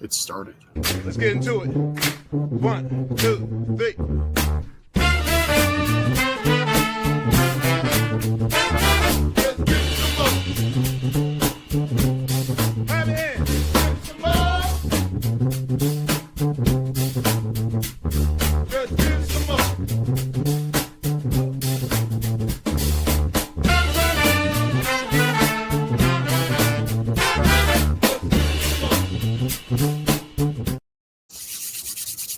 It started. Let's get into it. 1, 2, 3.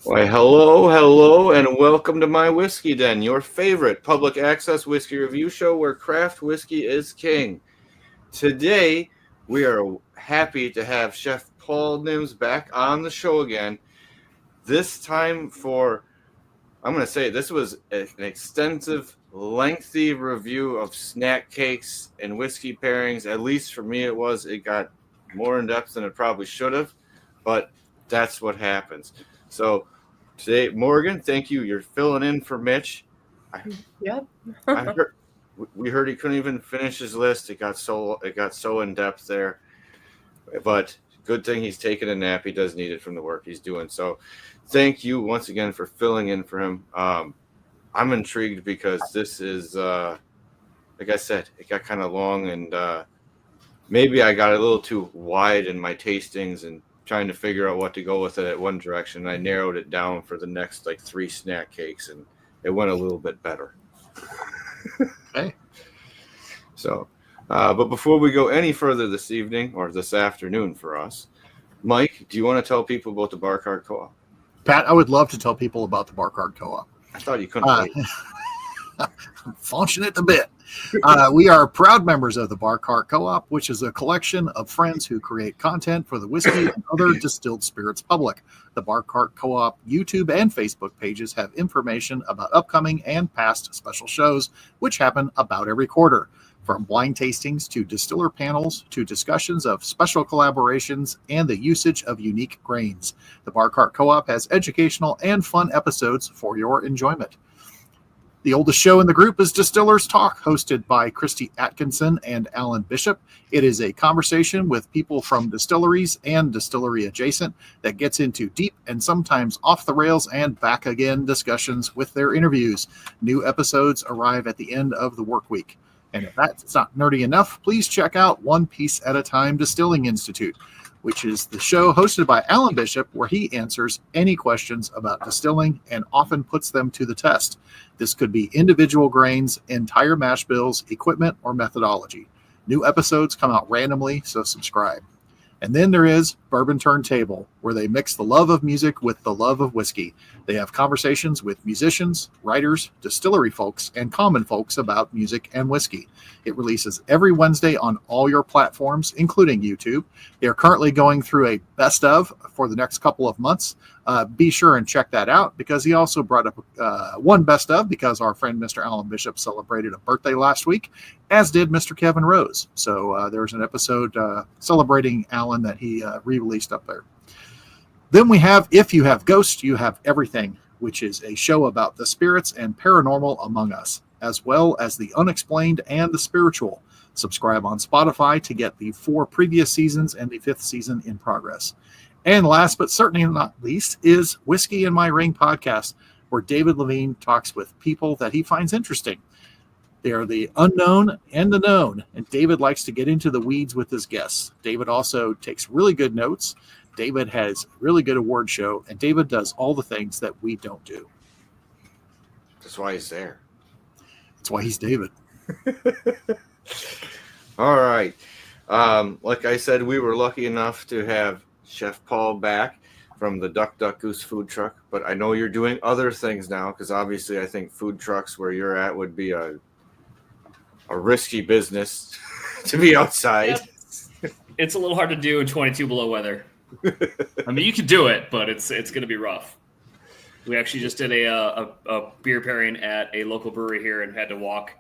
Why, hello, and welcome to My Whiskey Den, your favorite public access whiskey review show where craft whiskey is king. Today, we are happy to have Chef Paul Nimens back on the show again. This time for, I'm going to say, this was an extensive, lengthy review of snack cakes and whiskey pairings. At least for me, it was. It got more in depth than it probably should have, but that's what happens. So today, Morgan, thank you. You're filling in for Mitch. Yep. We heard he couldn't even finish his list. It got so in depth there. But good thing he's taking a nap. He does need it from the work he's doing. So thank you once again for filling in for him. I'm intrigued because this is, like I said, it got kind of long, and maybe I got a little too wide in my tastings and trying to figure out what to go with it at one direction. I narrowed it down for the next 3 snack cakes, and it went a little bit better. Okay. So, but before we go any further this evening, or this afternoon for us, Mike, do you want to tell people about the Bar Cart Co-op? Pat, I would love to tell people about the Bar Cart Co-op. I thought you couldn't wait. I'm function it a bit. We are proud members of the Bar Cart Co-op, which is a collection of friends who create content for the whiskey and other distilled spirits public. The Bar Cart Co-op YouTube and Facebook pages have information about upcoming and past special shows, which happen about every quarter. From blind tastings to distiller panels to discussions of special collaborations and the usage of unique grains. The Bar Cart Co-op has educational and fun episodes for your enjoyment. The oldest show in the group is Distillers Talk, hosted by Christy Atkinson and Alan Bishop. It is a conversation with people from distilleries and distillery adjacent that gets into deep and sometimes off the rails and back again discussions with their interviews. New episodes arrive at the end of the work week. And if that's not nerdy enough, please check out One Piece at a Time Distilling Institute, which is the show hosted by Alan Bishop, where he answers any questions about distilling and often puts them to the test. This could be individual grains, entire mash bills, equipment, or methodology. New episodes come out randomly, so subscribe. And then there is Bourbon Turntable, where they mix the love of music with the love of whiskey. They have conversations with musicians, writers, distillery folks, and common folks about music and whiskey. It releases every Wednesday on all your platforms, including YouTube. They are currently going through a best of for the next couple of months. Be sure and check that out, because he also brought up one best of, because our friend Mr. Alan Bishop celebrated a birthday last week, as did Mr. Kevin Rose. So there's an episode celebrating Alan that he re-released up there. Then we have If You Have Ghosts, You Have Everything, which is a show about the spirits and paranormal among us, as well as the unexplained and the spiritual. Subscribe on Spotify to get the 4 previous seasons and the 5th season in progress. And last but certainly not least is Whiskey in My Ring podcast, where David Levine talks with people that he finds interesting. They are the unknown and the known, and David likes to get into the weeds with his guests. David also takes really good notes. David has really good award show, and David does all the things that we don't do. That's why he's there. That's why he's David. All right. Like I said, we were lucky enough to have Chef Paul back from the Duck Goose food truck, but I know you're doing other things now, because obviously I think food trucks where you're at would be a risky business to be outside. Yeah. It's a little hard to do in 22 below weather. I mean, you can do it, but it's going to be rough. We actually just did a beer pairing at a local brewery here and had to walk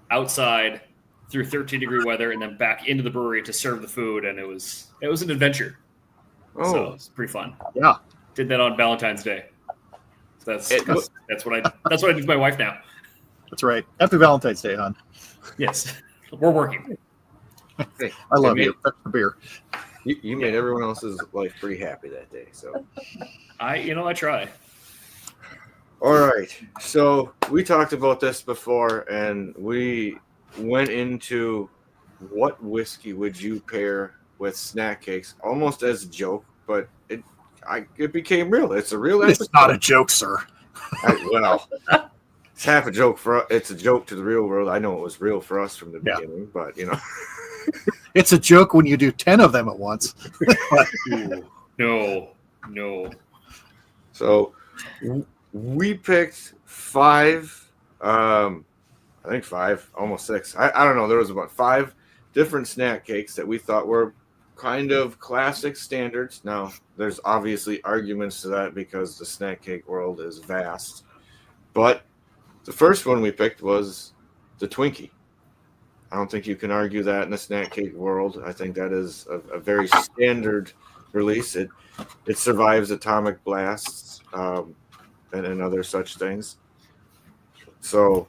outside through 13-degree weather and then back into the brewery to serve the food, and it was an adventure. Oh, so it's pretty fun. Yeah, did that on Valentine's Day. So that's what I do with my wife now. That's right. Happy Valentine's Day, hon. Yes, we're working. I love you. That's the beer. You made everyone else's life pretty happy that day. So I try. all right. So we talked about this before, and we went into what whiskey would you pair with snack cakes, almost as a joke, but it became real. It's a real It's episode. not a joke, sir. Well, it's half a joke it's a joke to the real world. I know it was real for us from the Yeah. beginning, but It's a joke when you do 10 of them at once. No. So we picked 5, I think 5, almost 6. I don't know. There was about 5 different snack cakes that we thought were kind of classic standards. Now, there's obviously arguments to that because the snack cake world is vast. But the first one we picked was the Twinkie. I don't think you can argue that in the snack cake world. I think that is a very standard release. It survives atomic blasts and other such things. So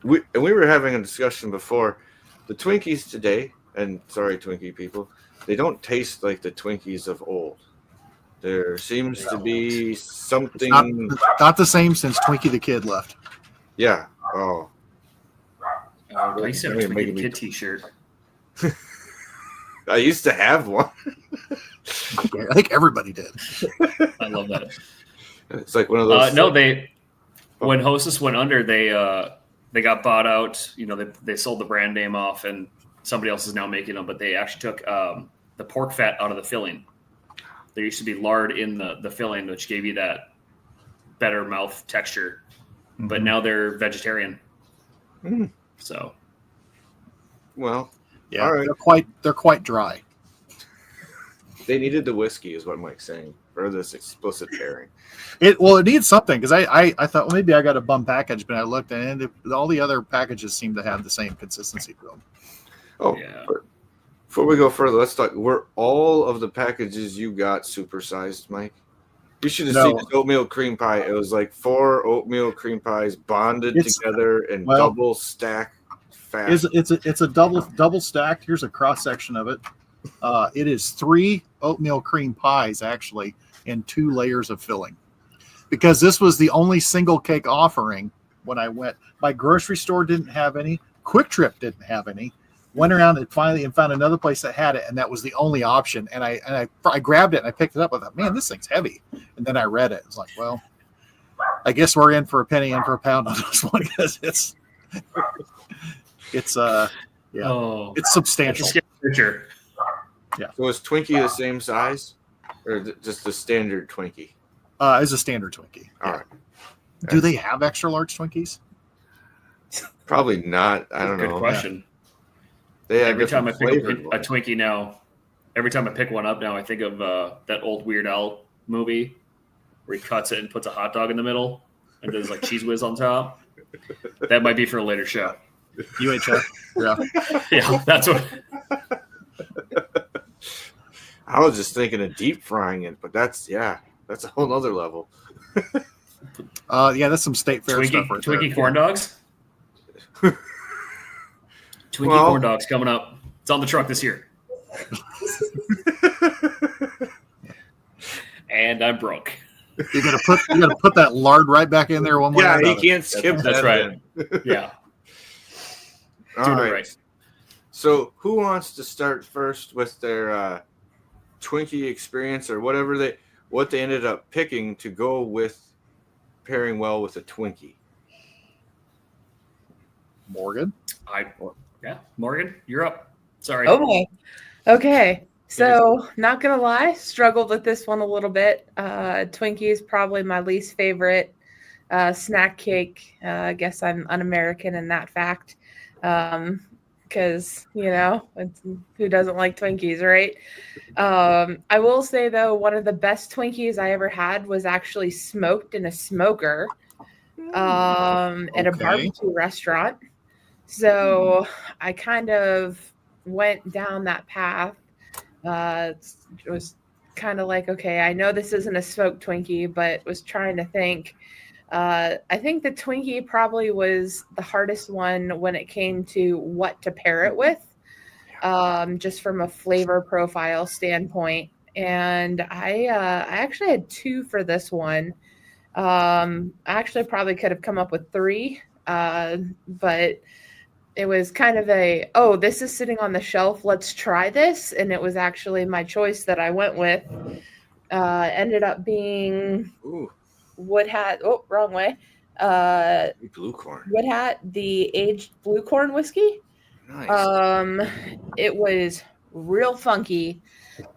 we were having a discussion before. The Twinkies today, and sorry Twinkie people, they don't taste like the Twinkies of old. There seems to be something. Not the same since Twinkie the Kid left. Yeah. Oh. I used to have a Twinkie the Kid t-shirt. I used to have one. I think everybody did. I love that. It's like one of those. When Hostess went under, they got bought out. They sold the brand name off, and somebody else is now making them. But they actually took the pork fat out of the filling. There used to be lard in the filling, which gave you that better mouth texture. Mm-hmm. But now they're vegetarian. Mm. So, well, Yeah, all right. They're quite dry. They needed the whiskey, is what Mike's saying, for this explicit pairing. It needs something because I thought, well, maybe I got a bum package, but I looked and all the other packages seem to have the same consistency to them. Oh, yeah. Before we go further, let's talk. Were all of the packages you got supersized, Mike? You should have seen this oatmeal cream pie. It was like 4 oatmeal cream pies bonded together and double stack fat. It's a double stacked. Here's a cross section of it. It is 3 oatmeal cream pies actually in 2 layers of filling. Because this was the only single cake offering when I went. My grocery store didn't have any. Quick Trip didn't have any. Went around and finally found another place that had it, and that was the only option. And I grabbed it and I picked it up. I thought, man, this thing's heavy. And then I read it. It's like, well, I guess we're in for a penny and for a pound on this one because it's substantial. Picture. Yeah. So is Twinkie the same size, or just the standard Twinkie? It's a standard Twinkie. All right. Do they have extra large Twinkies? Probably not. I don't know. Good question. They have every time I pick a ones. Twinkie now, every time I pick one up now, I think of that old Weird Al movie where he cuts it and puts a hot dog in the middle and does like cheese whiz on top. That might be for a later show. UHF. Yeah. Yeah, that's what. I was just thinking of deep frying it, but that's a whole nother level. That's some state fair stuff right there. Twinkie corn dogs. Twinkie corn dogs coming up. It's on the truck this year. And I'm broke. You gotta put that lard right back in there one more. Yeah, he can't skip that. That's right. Yeah. All right. So who wants to start first with their Twinkie experience or what they ended up picking to go with pairing well with a Twinkie? Morgan? Morgan, you're up. Sorry. Okay. So, not gonna lie, struggled with this one a little bit. Twinkie is probably my least favorite snack cake. I guess I'm un-American in that fact, because who doesn't like Twinkies, right? I will say though, one of the best Twinkies I ever had was actually smoked in a smoker at a barbecue restaurant. So I kind of went down that path. It was kind of like, okay, I know this isn't a smoked Twinkie, but was trying to think. I think the Twinkie probably was the hardest one when it came to what to pair it with. just from a flavor profile standpoint. And I actually had 2 for this one. I actually probably could have come up with 3, but it was kind of this is sitting on the shelf, let's try this. And it was actually my choice that I went with. Ended up being Wood Hat. Oh, wrong way. Blue corn. Wood Hat, the aged blue corn whiskey. Nice. It was real funky.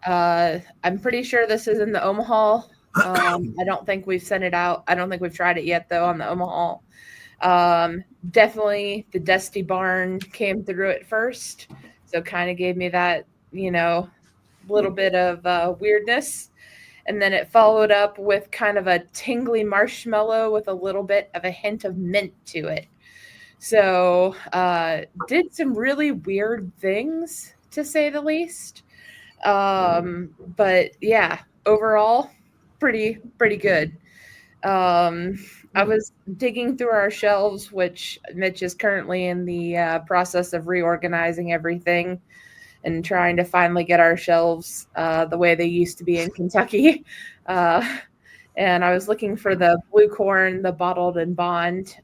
I'm pretty sure this is in the Omaha. I don't think we've sent it out. I don't think we've tried it yet, though, on the Omaha. Definitely the Dusty Barn came through it first. So kind of gave me that, little bit of weirdness. And then it followed up with kind of a tingly marshmallow with a little bit of a hint of mint to it. So did some really weird things, to say the least. But yeah, overall, pretty good. I was digging through our shelves, which Mitch is currently in the process of reorganizing everything and trying to finally get our shelves the way they used to be in Kentucky. And I was looking for the blue corn, the bottled and bond,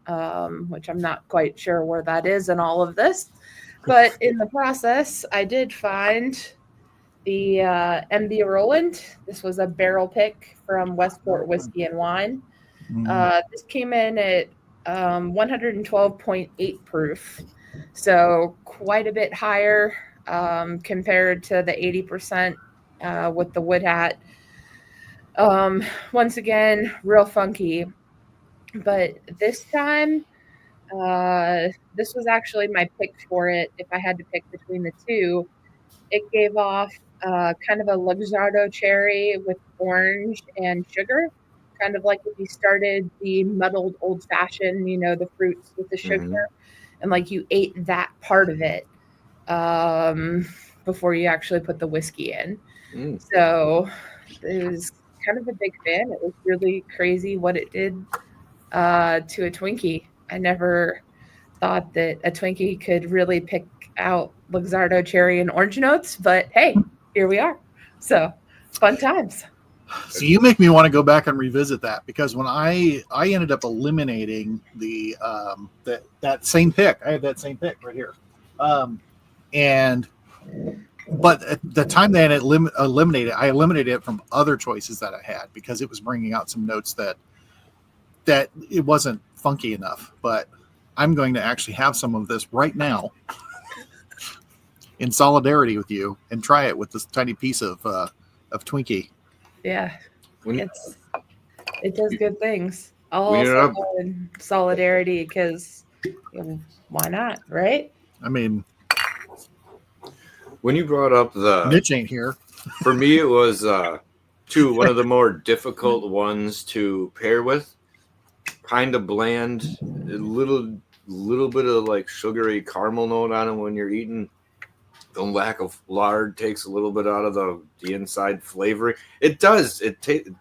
which I'm not quite sure where that is in all of this. But in the process, I did find the MB Roland. This was a barrel pick from Westport Whiskey and Wine. This came in at 112.8 proof. So quite a bit higher compared to the 80% with the Wood Hat. Once again, real funky. But this time, this was actually my pick for it. If I had to pick between the two, it gave off kind of a Luxardo cherry with orange and sugar, kind of like if you started the muddled old fashioned, the fruits with the sugar, and like you ate that part of it before you actually put the whiskey in. So it was kind of a big fan. It was really crazy what it did to a Twinkie. I never thought that a Twinkie could really pick out Luxardo cherry and orange notes, but hey, here we are. So fun times. So you make me want to go back and revisit that, because when I ended up eliminating the that same pick, I had that same pick right here, but at the time that I eliminated it from other choices that I had because it was bringing out some notes that it wasn't funky enough. But I'm going to actually have some of this right now in solidarity with you and try it with this tiny piece of Twinkie. Yeah, it does good things. I'll also go in solidarity because why not, right? I mean, when you brought up the Mitch ain't here. For me, it was one of the more difficult ones to pair with. Kind of bland, a little bit of like sugary caramel note on it when you're eating. The lack of lard takes a little bit out of the inside flavor. It does. It's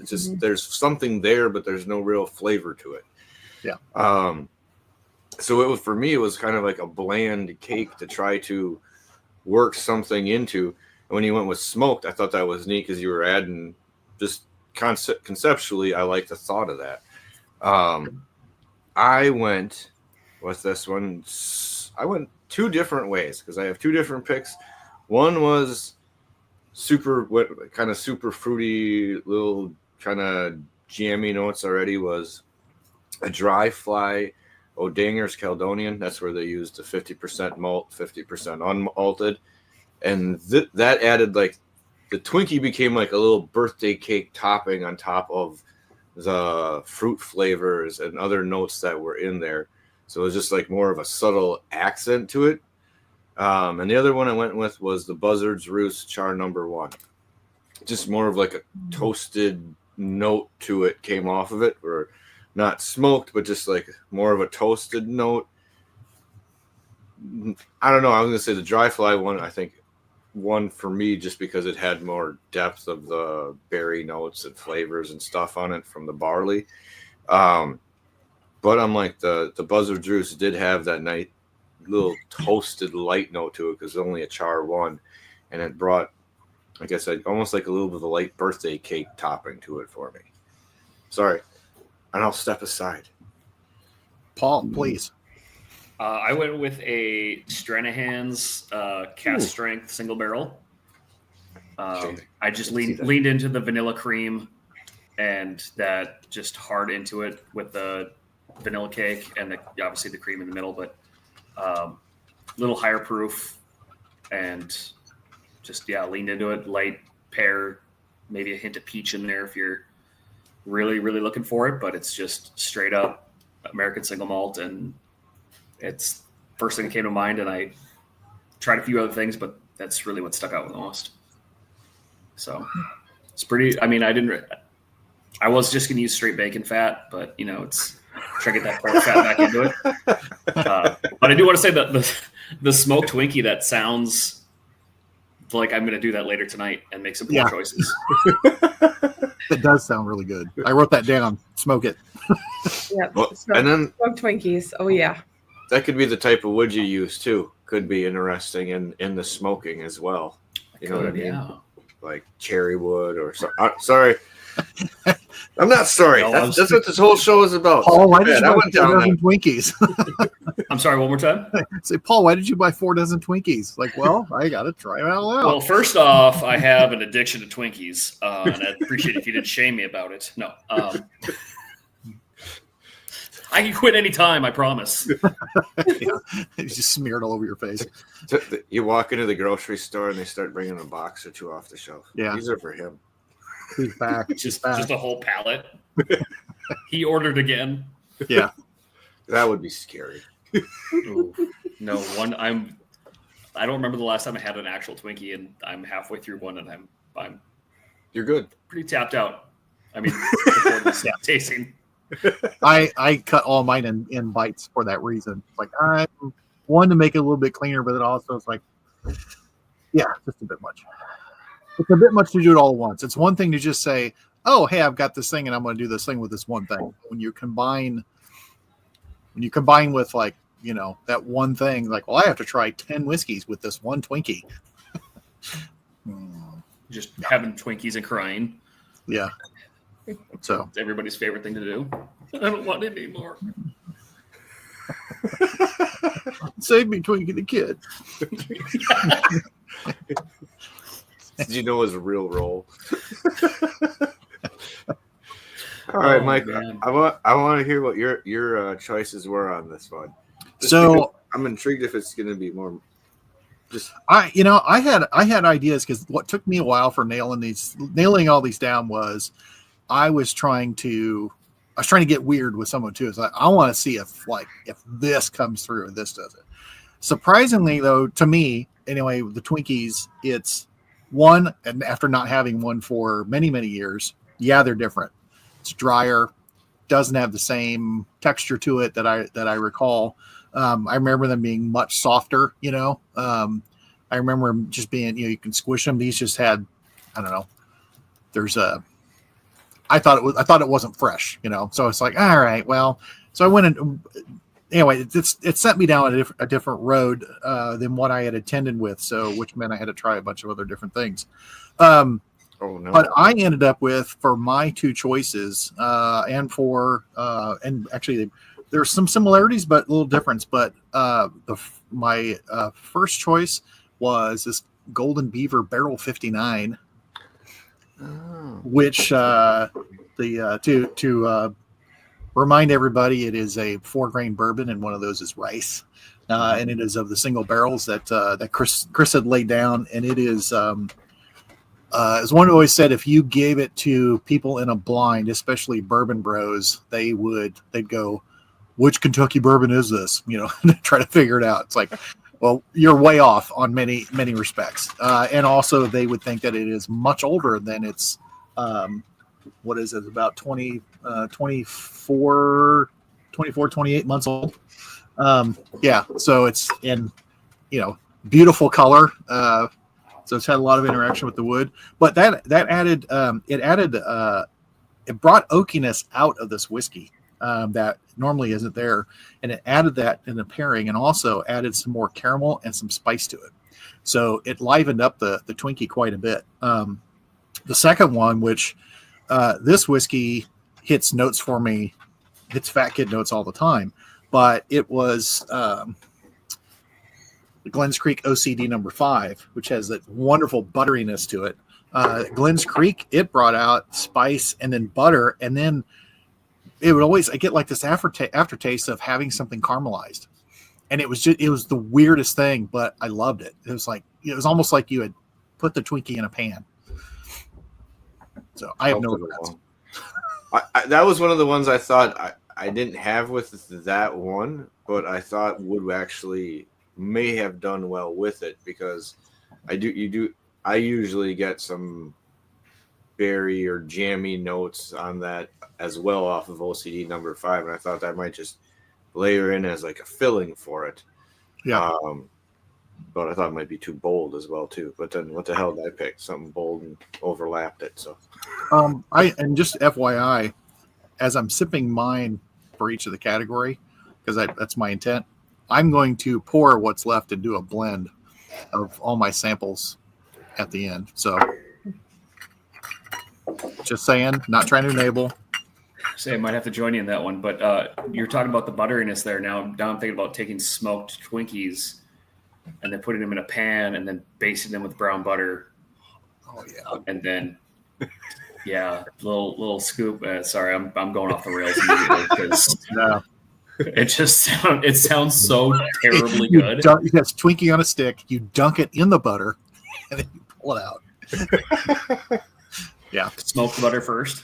just there's something there, but there's no real flavor to it. Yeah. So it was, for me, it was kind of like a bland cake to try to work something into. And when you went with smoked, I thought that was neat because you were adding just conceptually. I like the thought of that. I went with this one. I went 2 different ways because I have 2 different picks. One was super fruity, little kind of jammy notes already. Was a dry fly O'Danger's Caledonian. That's where they used the 50% malt, 50% unmalted. And that added, like, the Twinkie became like a little birthday cake topping on top of the fruit flavors and other notes that were in there. So it was just like more of a subtle accent to it. And the other one I went with was the Buzzard's Roost Char No. 1. Just more of like a toasted note to it came off of it, or not smoked, but just like more of a toasted note. I don't know. I was going to say the dry fly one, I think one for me just because it had more depth of the berry notes and flavors and stuff on it from the barley. But I'm like the Buzzard's Roost did have that little toasted light note to it because it's only a char one, and it brought, I guess, almost like a little bit of a light birthday cake topping to it for me. Sorry, and I'll step aside. Paul, please. I went with a Stranahan's cast strength single barrel. I just leaned into the vanilla cream and that just hard into it with the vanilla cake and obviously the cream in the middle, but a little higher proof and just, leaned into it. Light pear, maybe a hint of peach in there if you're really, really looking for it, but it's just straight up American single malt, and it's first thing that came to mind, and I tried a few other things, but that's really what stuck out the most. So it's pretty, I mean, I was just going to use straight bacon fat, but it's try to get that pork fat back into it. But I do want to say that the smoked Twinkie, that sounds like I'm going to do that later tonight and make some poor choices. It does sound really good. I wrote that down. Smoke it. Yep. Well, and then smoked Twinkies. Oh yeah. That could be the type of wood you use too. Could be interesting in the smoking as well. You know what I mean? Yeah. Like cherry wood or so. Sorry. I'm not sorry. No, that's what this whole show is about. Paul, why did you buy 4 down dozen Twinkies? I'm sorry, one more time? Say, Paul, why did you buy 4 dozen Twinkies? Like, well, I got to try it out loud. Well, first off, I have an addiction to Twinkies, and I'd appreciate it if you didn't shame me about it. No. I can quit anytime, I promise. It's just smeared all over your face. So you walk into the grocery store and they start bringing a box or two off the shelf. Yeah. These are for him. He's back. Just a whole pallet. He ordered again. Yeah. That would be scary. Ooh, no, I don't remember the last time I had an actual Twinkie, and I'm halfway through one, and I'm You're good. pretty tapped out. I mean, before this tasting. I cut all mine in bites for that reason. Like, I wanted to make it a little bit cleaner, but it also is like, yeah, just a bit much. It's a bit much to do it all at once. It's one thing to just say, oh, hey, I've got this thing and I'm going to do this thing with this one thing. When you combine with like, that one thing, like, well, I have to try 10 whiskeys with this one Twinkie. Just having Twinkies and crying. Yeah. So It's everybody's favorite thing to do. I don't want it anymore. save me, Twinkie the Kid. Did you know his real role? All right, Mike. Man. I want to hear what your choices were on this one. So I'm intrigued if it's going to be more. I had ideas because what took me a while for nailing all these down was I was trying to get weird with someone too. It's like, I want to see if this comes through and this does it. Surprisingly though, to me anyway, the Twinkies, it's one, and after not having one for many, many years, yeah, they're different. It's drier, doesn't have the same texture to it that I recall. I remember them being much softer, I remember them just being, you can squish them. These just had, I don't know. I thought it wasn't fresh, so it's like, all right, well, so I went and anyway, it sent me down a different road than what I had intended with. So, which meant I had to try a bunch of other different things. Oh no! But I ended up with, for my 2 choices, and actually there's some similarities, but a little difference. But my first choice was this Golden Beaver Barrel 59, which to remind everybody, it is a 4-grain bourbon, and one of those is rice, and it is of the single barrels that Chris had laid down, and it is. As one always said, if you gave it to people in a blind, especially bourbon bros, they'd go, which Kentucky bourbon is this? Try to figure it out. It's like, well, you're way off on many, many respects. And also they would think that it is much older than its, what is it? About 24, 28 months old. Yeah. So it's in, beautiful color. So it's had a lot of interaction with the wood, but that added, it brought oakiness out of this whiskey. that normally isn't there, and it added that in the pairing, and also added some more caramel and some spice to it. So it livened up the Twinkie quite a bit. The second one, which this whiskey hits notes for me, hits fat kid notes all the time, but it was Glens Creek OCD number 5, which has that wonderful butteriness to it. Glens Creek, it brought out spice and then butter, and then it would always, I get like this aftertaste of having something caramelized. And it was the weirdest thing, but I loved it. It was almost like you had put the Twinkie in a pan. So I have no regrets. That was one of the ones I thought I didn't have with that one, but I thought would actually may have done well with it, because I usually get some berry or jammy notes on that as well off of OCD number 5, and I thought that might just layer in as like a filling for it. Yeah. But I thought it might be too bold as well too. But then what the hell did I pick? Something bold and overlapped it. So and just FYI, as I'm sipping mine for each of the category, because that's my intent, I'm going to pour what's left and do a blend of all my samples at the end. So just saying, not trying to enable. Say I might have to join you in that one, but you're talking about the butteriness there. Now I'm thinking about taking smoked Twinkies and then putting them in a pan and then basting them with brown butter. Oh yeah, and then little scoop. Sorry, I'm going off the rails immediately because it sounds so terribly good. Yes, Twinkie on a stick. You dunk it in the butter and then you pull it out. Yeah, smoke the butter first.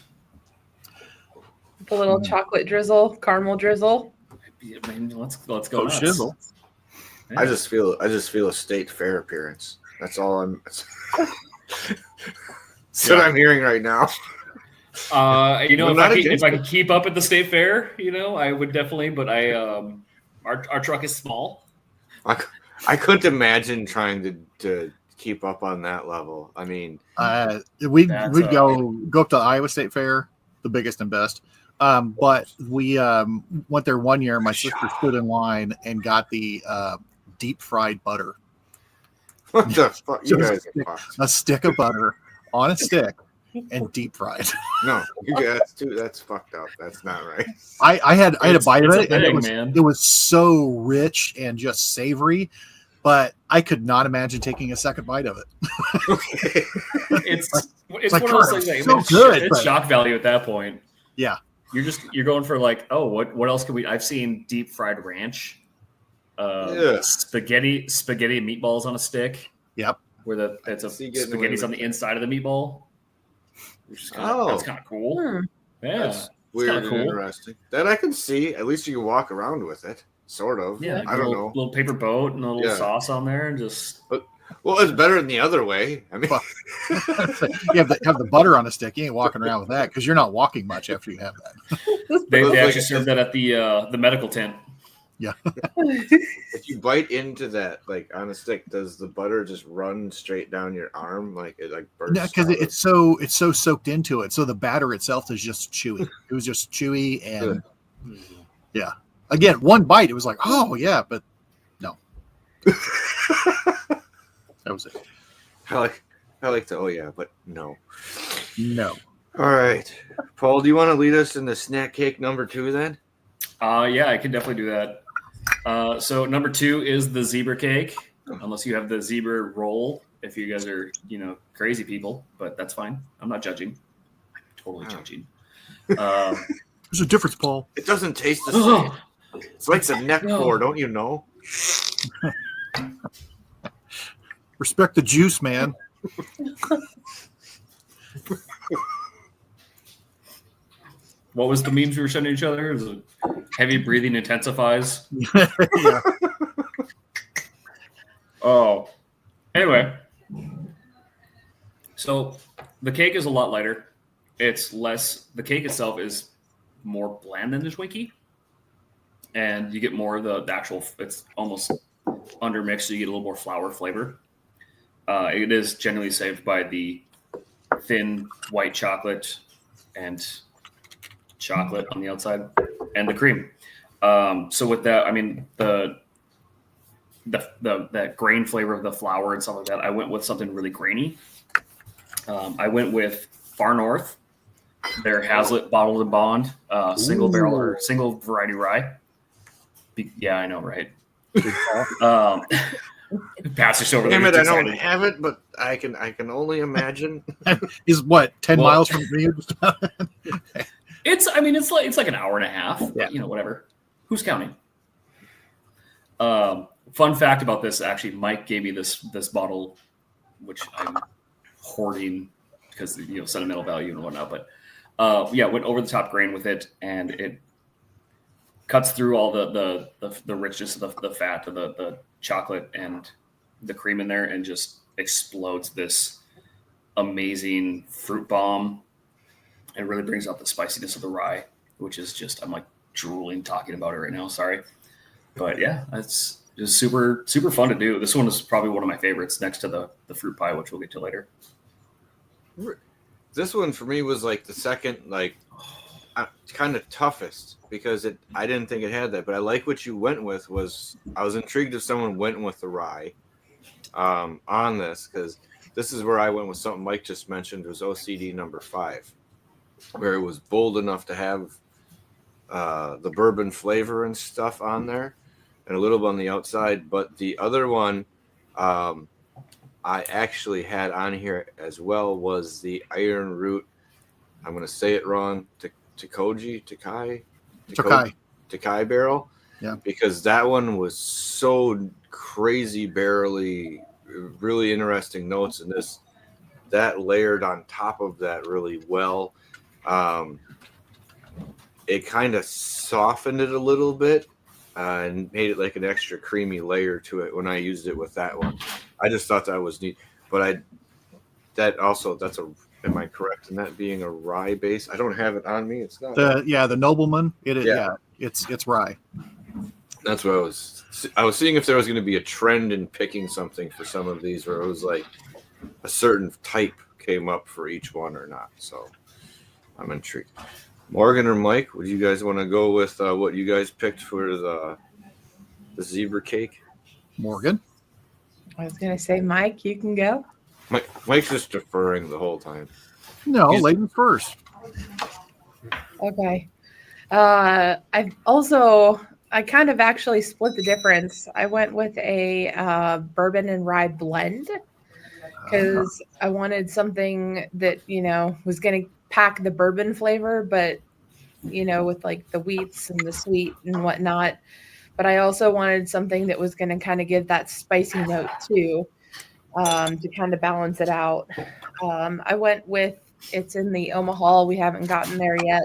A little chocolate drizzle, caramel drizzle. I mean, let's go. Shizzle. Yeah. I just feel a state fair appearance. That's all I'm. That's what I'm hearing right now. If I could keep up at the state fair, I would definitely. But our truck is small. I couldn't imagine trying to keep up on that level. I mean, we'd go up to the Iowa State Fair, the biggest and best. But we went there one year. My sister stood in line and got the deep fried butter. What the fuck? You guys are fucked. A stick of butter on a stick and deep fried. No, that's fucked up. That's not right. I had a bite of it, and it was so rich and just savory, but I could not imagine taking a second bite of it. Okay. It's one of those things that so good. It's shock value at that point. Yeah. You're going for like, oh, what else could we? I've seen deep fried ranch, spaghetti meatballs on a stick. Yep. Where spaghetti's on the inside of the meatball. That's kind of cool. Yeah, that's weird and interesting. That I can see. At least you can walk around with it, sort of. Yeah, I don't know. Little paper boat and a little sauce on there, and just. Well, it's better than the other way. I mean, you have the butter on a stick. You ain't walking around with that because you're not walking much after you have that. They actually serve that at the medical tent. Yeah. If you bite into that, like on a stick, does the butter just run straight down your arm? Like it burns? Yeah, because it's so soaked into it. So the batter itself is just chewy. It was just chewy and yeah. Again, one bite, it was like, oh yeah, but no. That was it. I like the but no. No. All right. Paul, do you want to lead us in the snack cake number 2 then? Yeah, I can definitely do that. So number 2 is the zebra cake, unless you have the zebra roll, if you guys are, crazy people, but that's fine. I'm not judging. I'm totally judging. There's a difference, Paul. It doesn't taste the same. It's like the neck pour, don't you know? Respect the juice, man. What was the memes we were sending each other? It was heavy breathing intensifies. Yeah. Oh. Anyway. So the cake is a lot lighter. The cake itself is more bland than the Twinkie. And you get more of the actual, it's almost undermixed, so you get a little more flour flavor. It is generally saved by the thin white chocolate and chocolate on the outside, and the cream. So with that, I mean the grain flavor of the flour and stuff like that, I went with something really grainy. I went with Far North, their Hazlitt Bottled and Bond single barrel or single variety rye. Yeah, I know, right? Pass this over there. Damn it, I don't have it, but I can only imagine. Is what 10 miles from you? It's like an hour and a half. Yeah. You know, whatever. Who's counting? Fun fact about this, actually, Mike gave me this bottle, which I'm hoarding because, you know, sentimental value and whatnot. But went over the top grain with it, and it cuts through all the richness of the fat of the chocolate and the cream in there, and just explodes this amazing fruit bomb. It really brings out the spiciness of the rye, which is just, I'm like drooling talking about it right now. Sorry. But yeah, it's just super, super fun to do. This one is probably one of my favorites next to the fruit pie, which we'll get to later. This one for me was like the second, like kind of toughest because I didn't think it had that, but I like what you went with. I was intrigued if someone went with the rye on this, because this is where I went with something Mike just mentioned. It was OCD number 5, where it was bold enough to have the bourbon flavor and stuff on there and a little bit on the outside. But the other one I actually had on here as well was the Iron Root. I'm going to say it wrong. Tokai barrel. Yeah. Because that one was so crazy barrelly, really interesting notes in this. That layered on top of that really well. It kind of softened it a little bit and made it like an extra creamy layer to it when I used it with that one. I just thought that was neat. But am I correct in that being a rye base? I don't have it on me. It's not. The Nobleman. It's rye. That's what I was seeing if there was going to be a trend in picking something for some of these where it was like a certain type came up for each one or not. So I'm intrigued. Morgan or Mike, would you guys want to go with what you guys picked for the zebra cake? Morgan. I was going to say, Mike, you can go. Mike's just deferring the whole time. No, ladies first. Okay. I kind of actually split the difference. I went with a bourbon and rye blend because I wanted something that, you know, was going to pack the bourbon flavor, but, you know, with like the wheats and the sweet and whatnot. But I also wanted something that was going to kind of give that spicy note too, to kind of balance it out. I went with, it's in the Omaha. We haven't gotten there yet,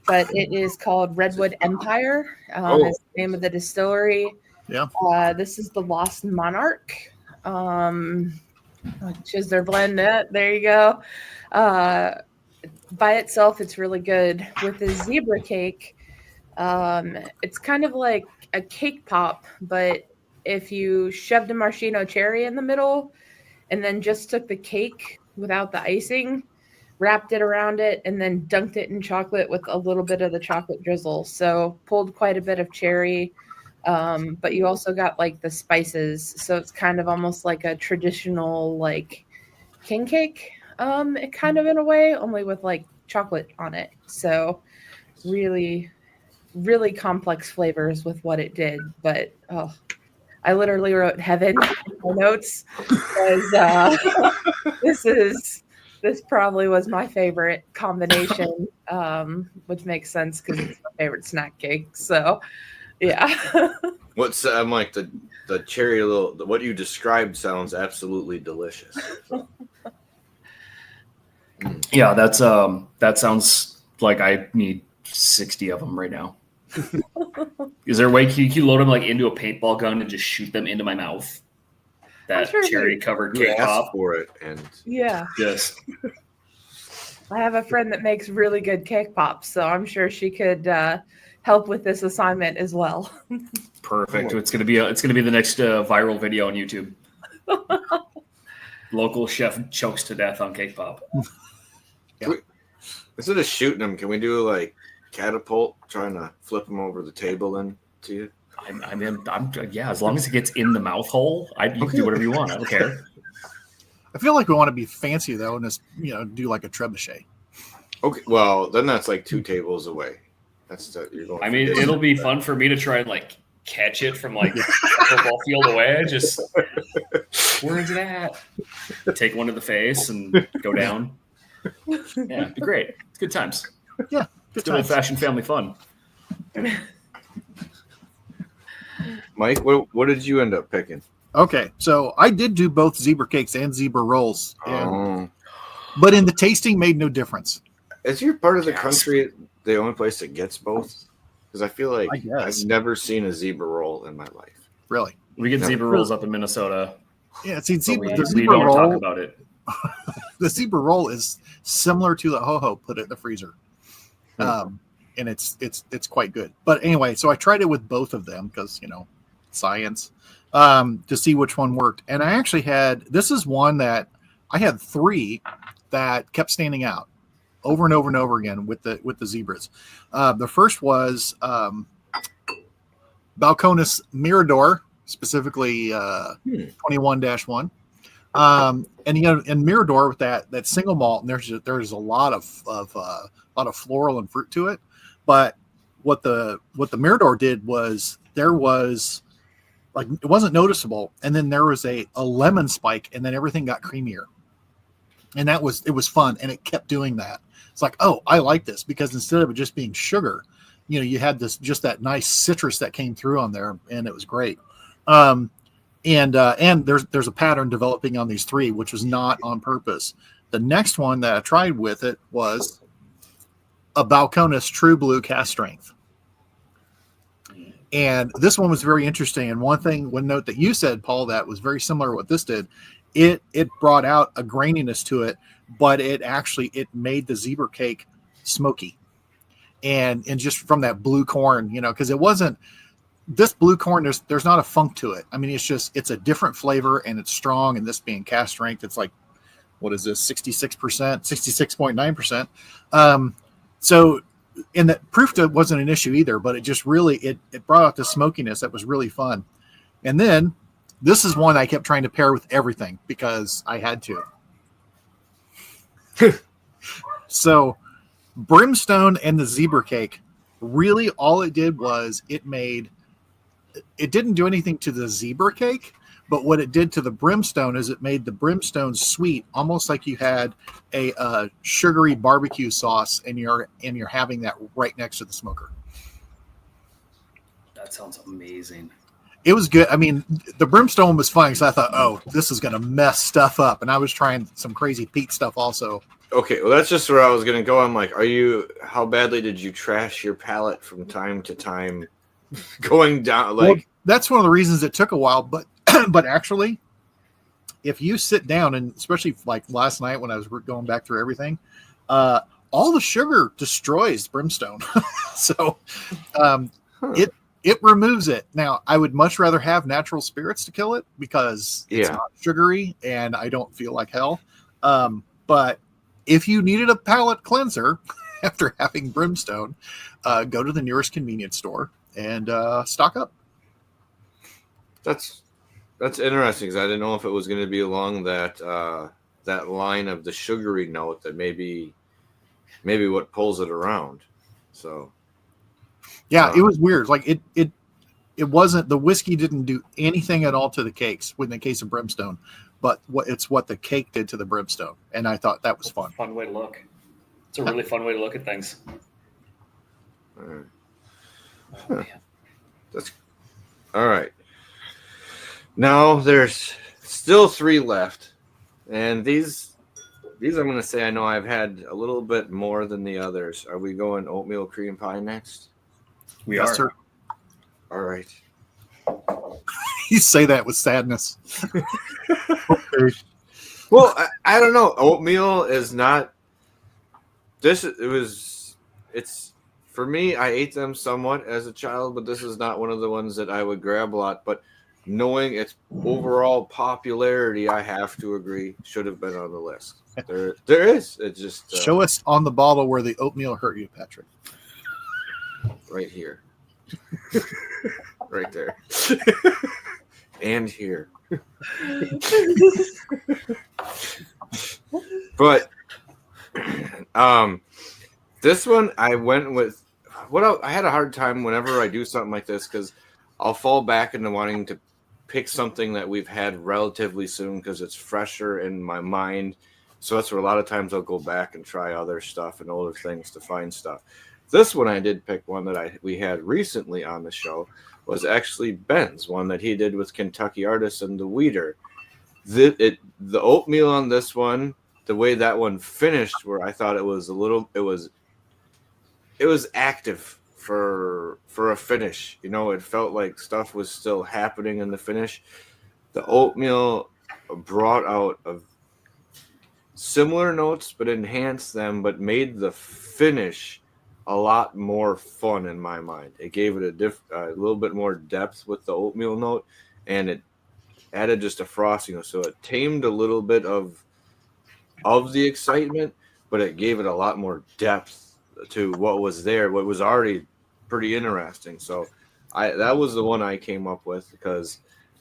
but it is called Redwood Empire. Is the name of the distillery. Yeah. This is the Lost Monarch, which is their blend. There you go. By itself, it's really good. With the zebra cake, it's kind of like a cake pop, but if you shoved a maraschino cherry in the middle and then just took the cake without the icing, wrapped it around it, and then dunked it in chocolate with a little bit of the chocolate drizzle. So pulled quite a bit of cherry, but you also got like the spices. So it's kind of almost like a traditional like king cake, it kind of in a way, only with like chocolate on it. So really, really complex flavors with what it did. But I literally wrote heaven in my notes because this probably was my favorite combination, which makes sense because it's my favorite snack cake. So, yeah. What's I'm like the cherry what you described sounds absolutely delicious. Yeah, that sounds like I need 60 of them right now. Is there a way can you load them like into a paintball gun and just shoot them into my mouth? That cherry covered cake pop for it, and just. I have a friend that makes really good cake pops, so I'm sure she could help with this assignment as well. Perfect. It's gonna be the next viral video on YouTube. Local chef chokes to death on cake pop. Instead of shooting them, can we do like catapult, trying to flip them over the table into you? Yeah. As long as it gets in the mouth hole, you can do whatever you want. I don't care. I feel like we want to be fancy though, and just do like a trebuchet. Okay, well then that's like 2 tables away. You're going. I mean, it'll be fun for me to try and like catch it from like a football field away. Just where's it at? Take one to the face and go down. Yeah, it'd be great. It's good times. Yeah, good old-fashioned family fun. Mike, what did you end up picking? Okay, so I did do both zebra cakes and zebra rolls, but in the tasting made no difference. Is your part of the country the only place that gets both? Because I feel like I've never seen a zebra roll in my life. Really? We get zebra rolls up in Minnesota. Yeah, see, the zebra roll, talk about it. The zebra roll is similar to the ho-ho. Put it in the freezer, and it's quite good. But anyway, so I tried it with both of them because science, to see which one worked. And I actually this is one that I had 3 that kept standing out over and over and over again with the zebras. The first was Balcones Mirador, specifically 21-1. And Mirador with that single malt, and there's a lot of floral and fruit to it. But what the Mirador did was there was like it wasn't noticeable, and then there was a lemon spike, and then everything got creamier. And it was fun, and it kept doing that. It's like, oh, I like this because instead of it just being sugar, you had just that nice citrus that came through on there, and it was great. And there's a pattern developing on these 3, which was not on purpose. The next one that I tried with it was a Balcones True Blue Cast Strength. And this one was very interesting. And one note that you said, Paul, that was very similar to what this did. It brought out a graininess to it, but it made the zebra cake smoky. And just from that blue corn, because it wasn't this blue corn, there's not a funk to it. I mean, it's a different flavor and it's strong. And this being cast strength, it's like, what is this? 66%, 66.9%. So, and that proof wasn't an issue either, but it just really, it brought out the smokiness that was really fun. And then this is one I kept trying to pair with everything because I had to. So Brimstone and the zebra cake, really all it did was it didn't do anything to the zebra cake, but what it did to the Brimstone is it made the Brimstone sweet, almost like you had a sugary barbecue sauce and you're having that right next to the smoker. That sounds amazing. It was good. I mean, the Brimstone was fun because I thought, oh, this is going to mess stuff up. And I was trying some crazy Pete stuff also. Okay, well, that's just where I was going to go. I'm like, how badly did you trash your palate from time to time going down? Like, well, that's one of the reasons it took a while. But actually, if you sit down, and especially like last night when I was going back through everything, all the sugar destroys Brimstone. So it removes it. Now, I would much rather have natural spirits to kill it because it's not sugary and I don't feel like hell. But if you needed a palate cleanser after having Brimstone, go to the nearest convenience store and stock up. That's interesting because I didn't know if it was going to be along that line of the sugary note that maybe what pulls it around. So. Yeah, it was weird. Like it wasn't, the whiskey didn't do anything at all to the cakes in the case of Brimstone, but what the cake did to the Brimstone, and I thought that was fun. Fun way to look. It's a really fun way to look at things. All right. Huh. That's all right. Now there's still 3 left, and these I'm going to say I know I've had a little bit more than the others. Are we going oatmeal cream pie next? We Yes, are. sir. All right. You say that with sadness. Okay. Well, I don't know. Oatmeal is not this. It's for me. I ate them somewhat as a child, but this is not one of the ones that I would grab a lot. But knowing its overall popularity, I have to agree should have been on the list. There is. It's just Show us on the bottle where the oatmeal hurt you, Patrick. right here. Right there. And here. But this one I went with I had a hard time whenever I do something like this because I'll fall back into wanting to pick something that we've had relatively soon because it's fresher in my mind. So that's where a lot of times I'll go back and try other stuff and older things to find stuff. This one I did pick one that we had recently on the show was actually Ben's one that he did with Kentucky Artists and the Weeder. The oatmeal on this one, the way that one finished, where I thought it was active for a finish. You know, it felt like stuff was still happening in the finish. The oatmeal brought out of similar notes, but enhanced them, but made the finish a lot more fun in my mind. It gave it a little bit more depth with the oatmeal note, and it added just a frosting. So it tamed a little bit of the excitement, but it gave it a lot more depth to what was there, what was already pretty interesting. So that was the one I came up with because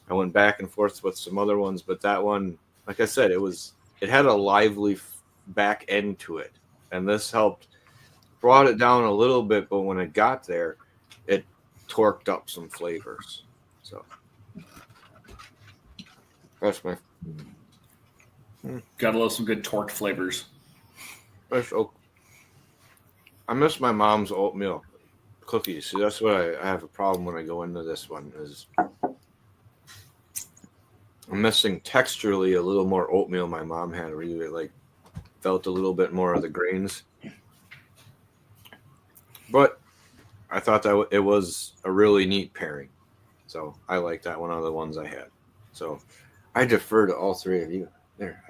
I went back and forth with some other ones, but that one, like I said, it had a lively back end to it, and this brought it down a little bit, but when it got there, it torqued up some flavors. So that's my Gotta love some good torqued flavors. I miss my mom's oatmeal cookies. See, that's what I have a problem when I go into this one is I'm missing texturally a little more oatmeal my mom had, where you felt a little bit more of the grains. But I thought that it was a really neat pairing. So I like that one of the ones I had. So I defer to all three of you. There.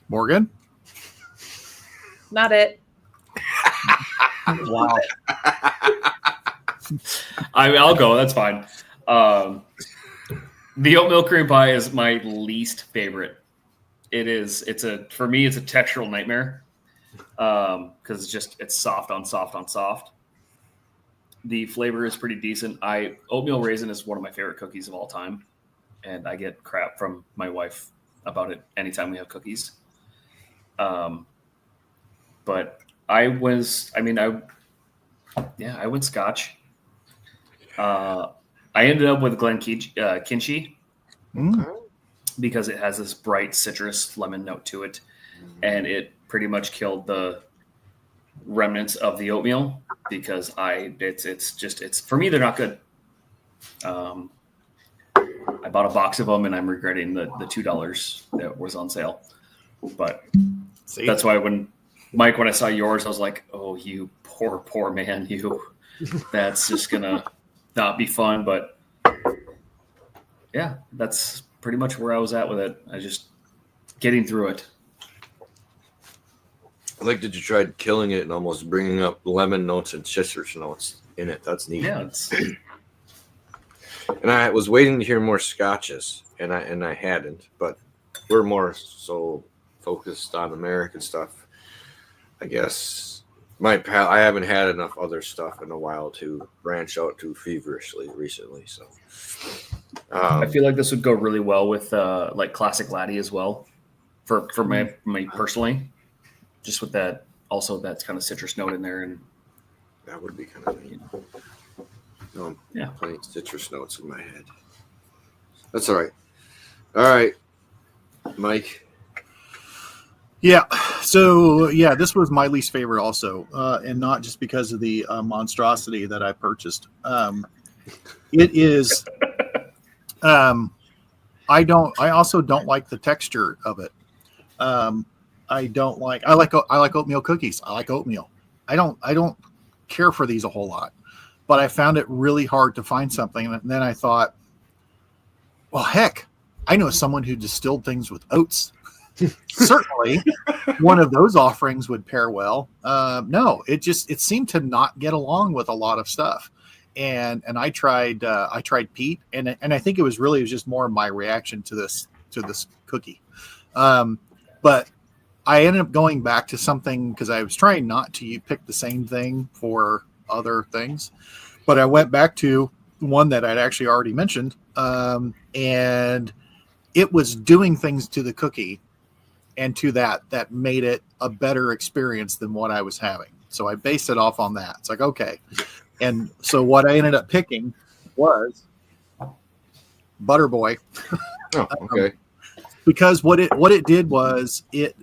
Morgan? Not it. Wow. I'll go. That's fine. The oatmeal cream pie is my least favorite. For me, it's a textural nightmare. Because it's soft on soft on soft. The flavor is pretty decent. Oatmeal raisin is one of my favorite cookies of all time, and I get crap from my wife about it anytime we have cookies. But I went Scotch. I ended up with Glenkinchie because it has this bright citrus lemon note to it, and it pretty much killed the remnants of the oatmeal because it's for me, they're not good. I bought a box of them and I'm regretting the $2 that was on sale. But that's why when I saw yours, I was like, oh, you poor man, that's just gonna not be fun. But yeah, that's pretty much where I was at with it. I just getting through it. I like that you tried killing it and almost bringing up lemon notes and citrus notes in it. That's neat. Yeah, and I was waiting to hear more scotches, and I hadn't. But we're more so focused on American stuff. I guess I haven't had enough other stuff in a while to branch out to feverishly recently. So I feel like this would go really well with classic laddie as well, for me personally. Just with that, also that's kind of citrus note in there, and that would be kind of neat. No, yeah, plenty of citrus notes in my head. That's all right. All right, Mike. Yeah. So yeah, this was my least favorite also, and not just because of the monstrosity that I purchased. It is. I also don't like the texture of it. I like oatmeal cookies. I like oatmeal. I don't care for these a whole lot, but I found it really hard to find something. And then I thought, well, heck, I know someone who distilled things with oats. Certainly one of those offerings would pair well. No, it seemed to not get along with a lot of stuff. And I tried Pete, and I think it was just more my reaction to this cookie. But I ended up going back to something because I was trying not to pick the same thing for other things, but I went back to one that I'd actually already mentioned, and it was doing things to the cookie and to that made it a better experience than what I was having. So I based it off on that. It's like, okay. And so what I ended up picking was Butterboy. Oh, okay. Because what it did was it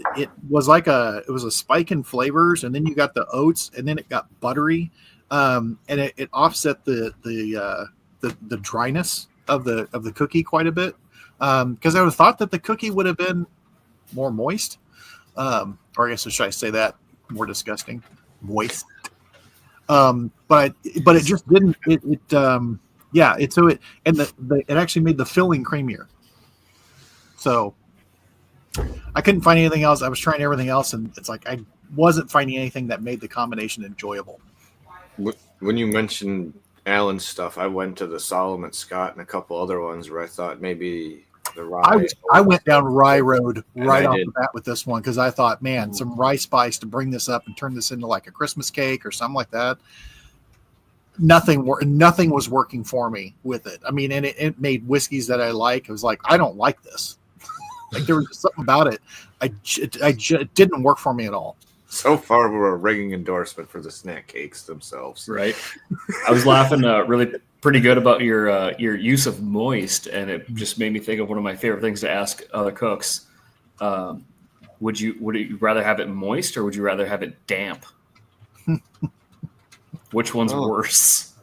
was like it was a spike in flavors, and then you got the oats, and then it got buttery, and it offset the dryness of the cookie quite a bit. Because I would have thought that the cookie would have been more moist, or I guess should I say that more disgusting, moist. But it just didn't. It actually made the filling creamier. So I couldn't find anything else. I was trying everything else, and it's like I wasn't finding anything that made the combination enjoyable. When you mentioned Alan's stuff, I went to the Solomon Scott and a couple other ones where I thought maybe the rye. I went down rye road right off the bat with this one because I thought, man, some rye spice to bring this up and turn this into like a Christmas cake or something like that. Nothing was working for me with it. I mean, and it made whiskeys that I like. It was like, I don't like this. Like there was just something about it. It didn't work for me at all. So far, we're a ringing endorsement for the snack cakes themselves. Right. I was laughing really pretty good about your use of moist, and it just made me think of one of my favorite things to ask other cooks. Would you rather have it moist or would you rather have it damp? Which one's worse?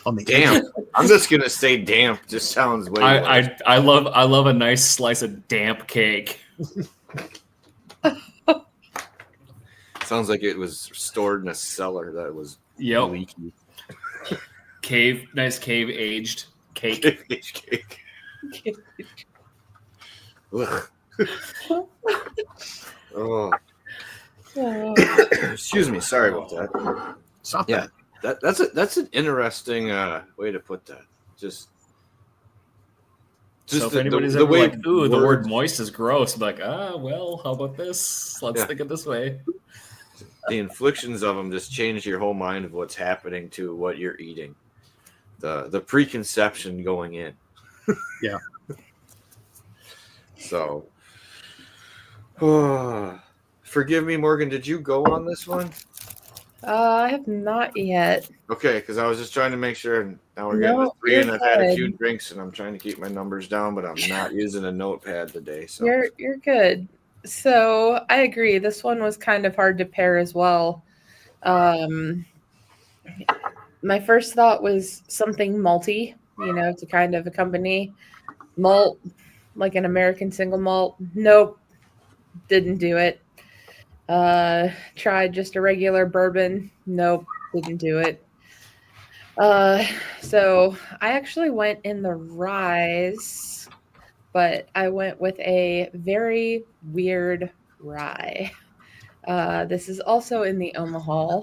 On the damp. I'm just gonna say damp. Just sounds way worse. I love a nice slice of damp cake. Sounds like it was stored in a cellar that was leaky. Nice cave aged cake. Cave-aged cake. Oh. Excuse me. Sorry about that. Stop that. That's an interesting way to put that. Just so if anybody's ever like, ooh, the word moist is gross, I'm like, well, how about this? Let's think it this way. The inflictions of them just change your whole mind of what's happening to what you're eating. The preconception going in. Yeah. So, forgive me, Morgan. Did you go on this one? I have not yet. Okay, because I was just trying to make sure. Now we're getting to 3, and I've had a few drinks, and I'm trying to keep my numbers down, but I'm not using a notepad today. So you're good. So I agree. This one was kind of hard to pair as well. My first thought was something malty, to kind of accompany malt, like an American single malt. Nope, didn't do it. Tried just a regular bourbon. Nope, didn't do it. So I actually went in the ryes, but I went with a very weird rye. This is also in the Omaha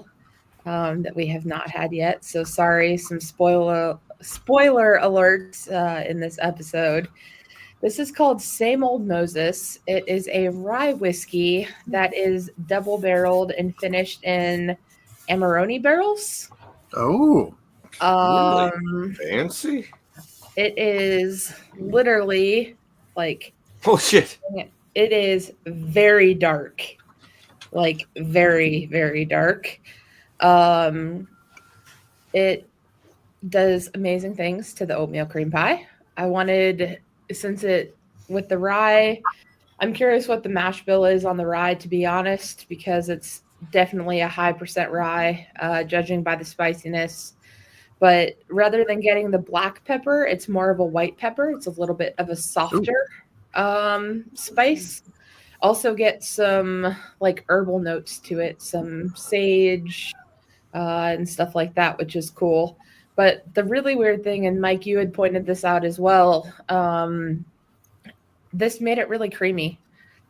that we have not had yet. So sorry, some spoiler alerts in this episode. This is called Same Old Moses. It is a rye whiskey that is double barreled and finished in Amarone barrels. Oh, really? Fancy. It is literally like, oh shit. It is very dark, like very, very dark. It does amazing things to the oatmeal cream pie. I wanted, with the rye, I'm curious what the mash bill is on the rye, to be honest, because it's definitely a high % rye, judging by the spiciness. But rather than getting the black pepper, it's more of a white pepper. It's a little bit of a softer spice. Also get some like herbal notes to it, some sage and stuff like that, which is cool. But the really weird thing, and Mike, you had pointed this out as well, this made it really creamy,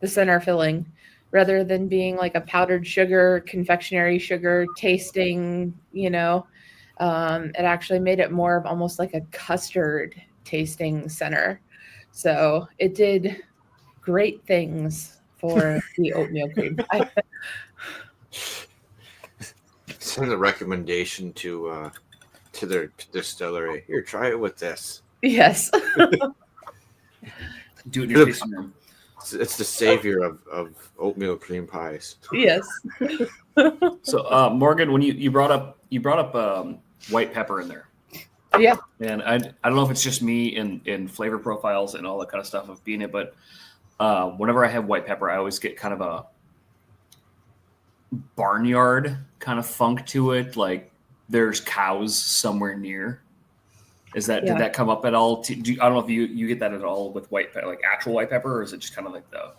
the center filling, rather than being like a powdered sugar, confectionery sugar tasting, it actually made it more of almost like a custard tasting center. So it did great things for the oatmeal cream pie. Send a recommendation to their distillery. Here, try it with this. Yes. Do it in your tasting room. It's the savior of oatmeal cream pies. Yes. So, Morgan, when you brought up white pepper in there, Yeah. and I don't know if it's just me in flavor profiles and all that kind of stuff of being it, but whenever I have white pepper, I always get kind of a barnyard kind of funk to it, like there's cows somewhere near. Did that come up at all? I don't know if you get that at all with white pepper, like actual white pepper, or is it just kind of like the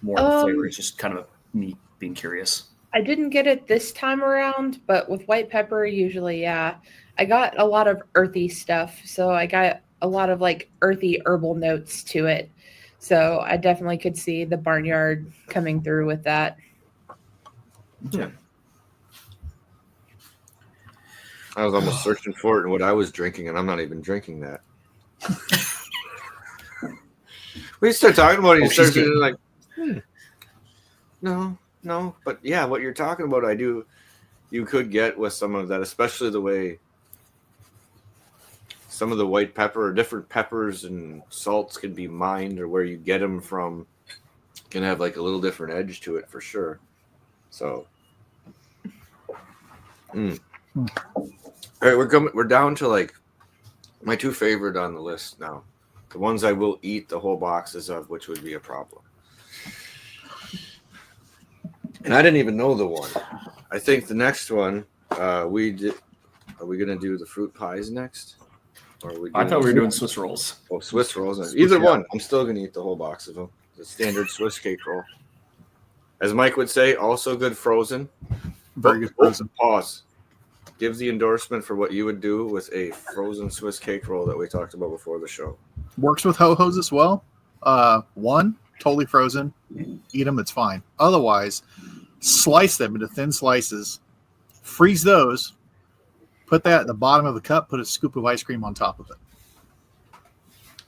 more of the flavor? It's just kind of me being curious. I didn't get it this time around, but with white pepper, usually, yeah. I got a lot of earthy stuff, so I got a lot of like earthy herbal notes to it. So I definitely could see the barnyard coming through with that. Yeah. I was almost searching for it in what I was drinking, and I'm not even drinking that. We start talking about it, you start getting like, no. But yeah, what you're talking about, you could get with some of that, especially the way some of the white pepper or different peppers and salts can be mined, or where you get them from can have like a little different edge to it for sure. So, all right, we're down to like my two favorite on the list now. The ones I will eat the whole boxes of, which would be a problem. And I didn't even know the one. I think the next one are we gonna do the fruit pies next? Or are we I thought we were doing Swiss rolls. Oh, Swiss rolls. Either one. I'm still gonna eat the whole box of them. The standard Swiss cake roll. As Mike would say, also good frozen. Very good frozen. Pause. Give the endorsement for what you would do with a frozen Swiss cake roll that we talked about before the show. Works with ho-hos as well. One, totally frozen. Eat them, it's fine. Otherwise, slice them into thin slices. Freeze those. Put that at the bottom of the cup. Put a scoop of ice cream on top of it.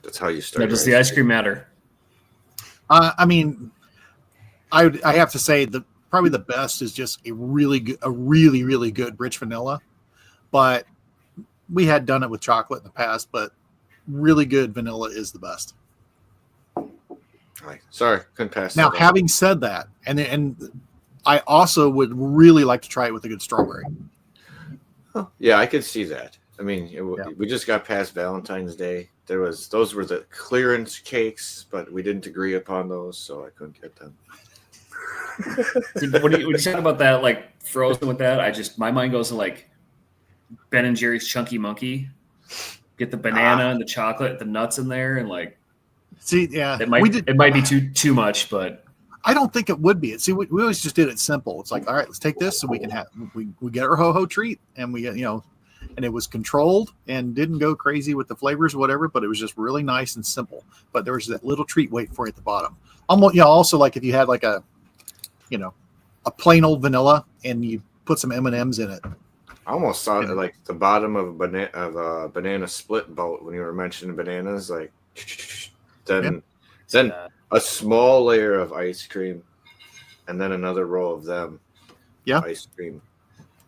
That's how you start. Now, does the ice cream matter? I mean, I have to say that probably the best is just a really good rich vanilla. But we had done it with chocolate in the past, but really good vanilla is the best. Right. Sorry, couldn't pass. Now, that having said that, and I also would really like to try it with a good strawberry. Oh, yeah, I could see that. I mean, we just got past Valentine's Day. Those were the clearance cakes, but we didn't agree upon those, so I couldn't get them. When you talk about that, like frozen with that, my mind goes to like Ben and Jerry's Chunky Monkey. Get the banana and the chocolate, the nuts in there, and like. See, yeah, it might be too much, but I don't think it would be. See, we always just did it simple. It's like, all right, let's take this so we can we get our ho-ho treat, and we get, and it was controlled and didn't go crazy with the flavors or whatever, but it was just really nice and simple. But there was that little treat waiting for you at the bottom. Almost, also like if you had like a plain old vanilla and you put some M&Ms in it. I almost saw it like the bottom of a banana split boat when you were mentioning bananas, like then a small layer of ice cream and then another row of them. Yeah. Ice cream.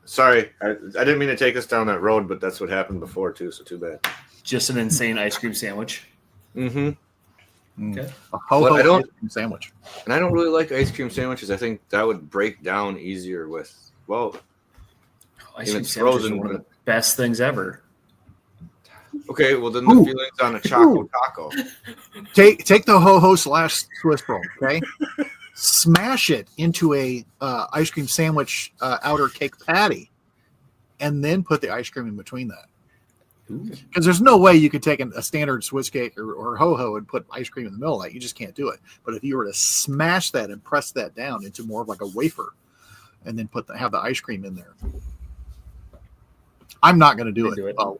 Sorry, I didn't mean to take us down that road, but that's what happened before too, so too bad. Just an insane ice cream sandwich. Mm-hmm. Okay. A ho-ho ice cream sandwich. And I don't really like ice cream sandwiches. I think that would break down easier with, ice cream sandwich is one of the best things ever. Okay, well then the feelings on a Choco Taco. Take the ho-ho / Swiss roll, okay? Smash it into a ice cream sandwich outer cake patty, and then put the ice cream in between that. Because there's no way you could take a standard Swiss cake or ho-ho and put ice cream in the middle of that. You just can't do it. But if you were to smash that and press that down into more of like a wafer, and then have the ice cream in there. I'm not going to do it. Oh.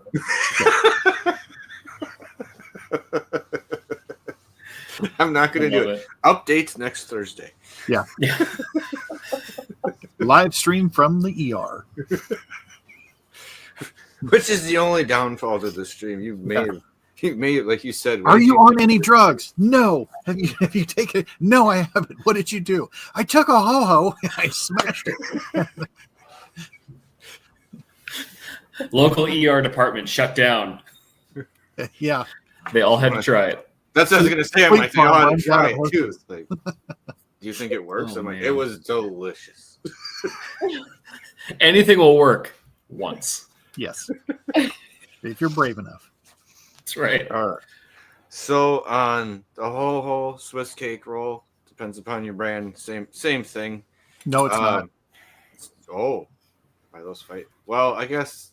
I'm not going to do it. Updates next Thursday. Yeah. Live stream from the ER. Which is the only downfall to the stream. You may have He made it like you said. Are you on any drugs? No. Have you taken? No, I haven't. What did you do? I took a ho-ho and I smashed it. Local ER department shut down. Yeah. They all had to try it. That's what I was gonna say. I'm Wait, like, I want to Farm, try yeah, it too. Like, do you think it works? Oh, I'm like, man. it was delicious. Anything will work once. Yes. If you're brave enough. That's right. All right. So on the ho-ho Swiss cake roll, depends upon your brand. Same thing. No, it's not. Oh, by those fight. Well, I guess.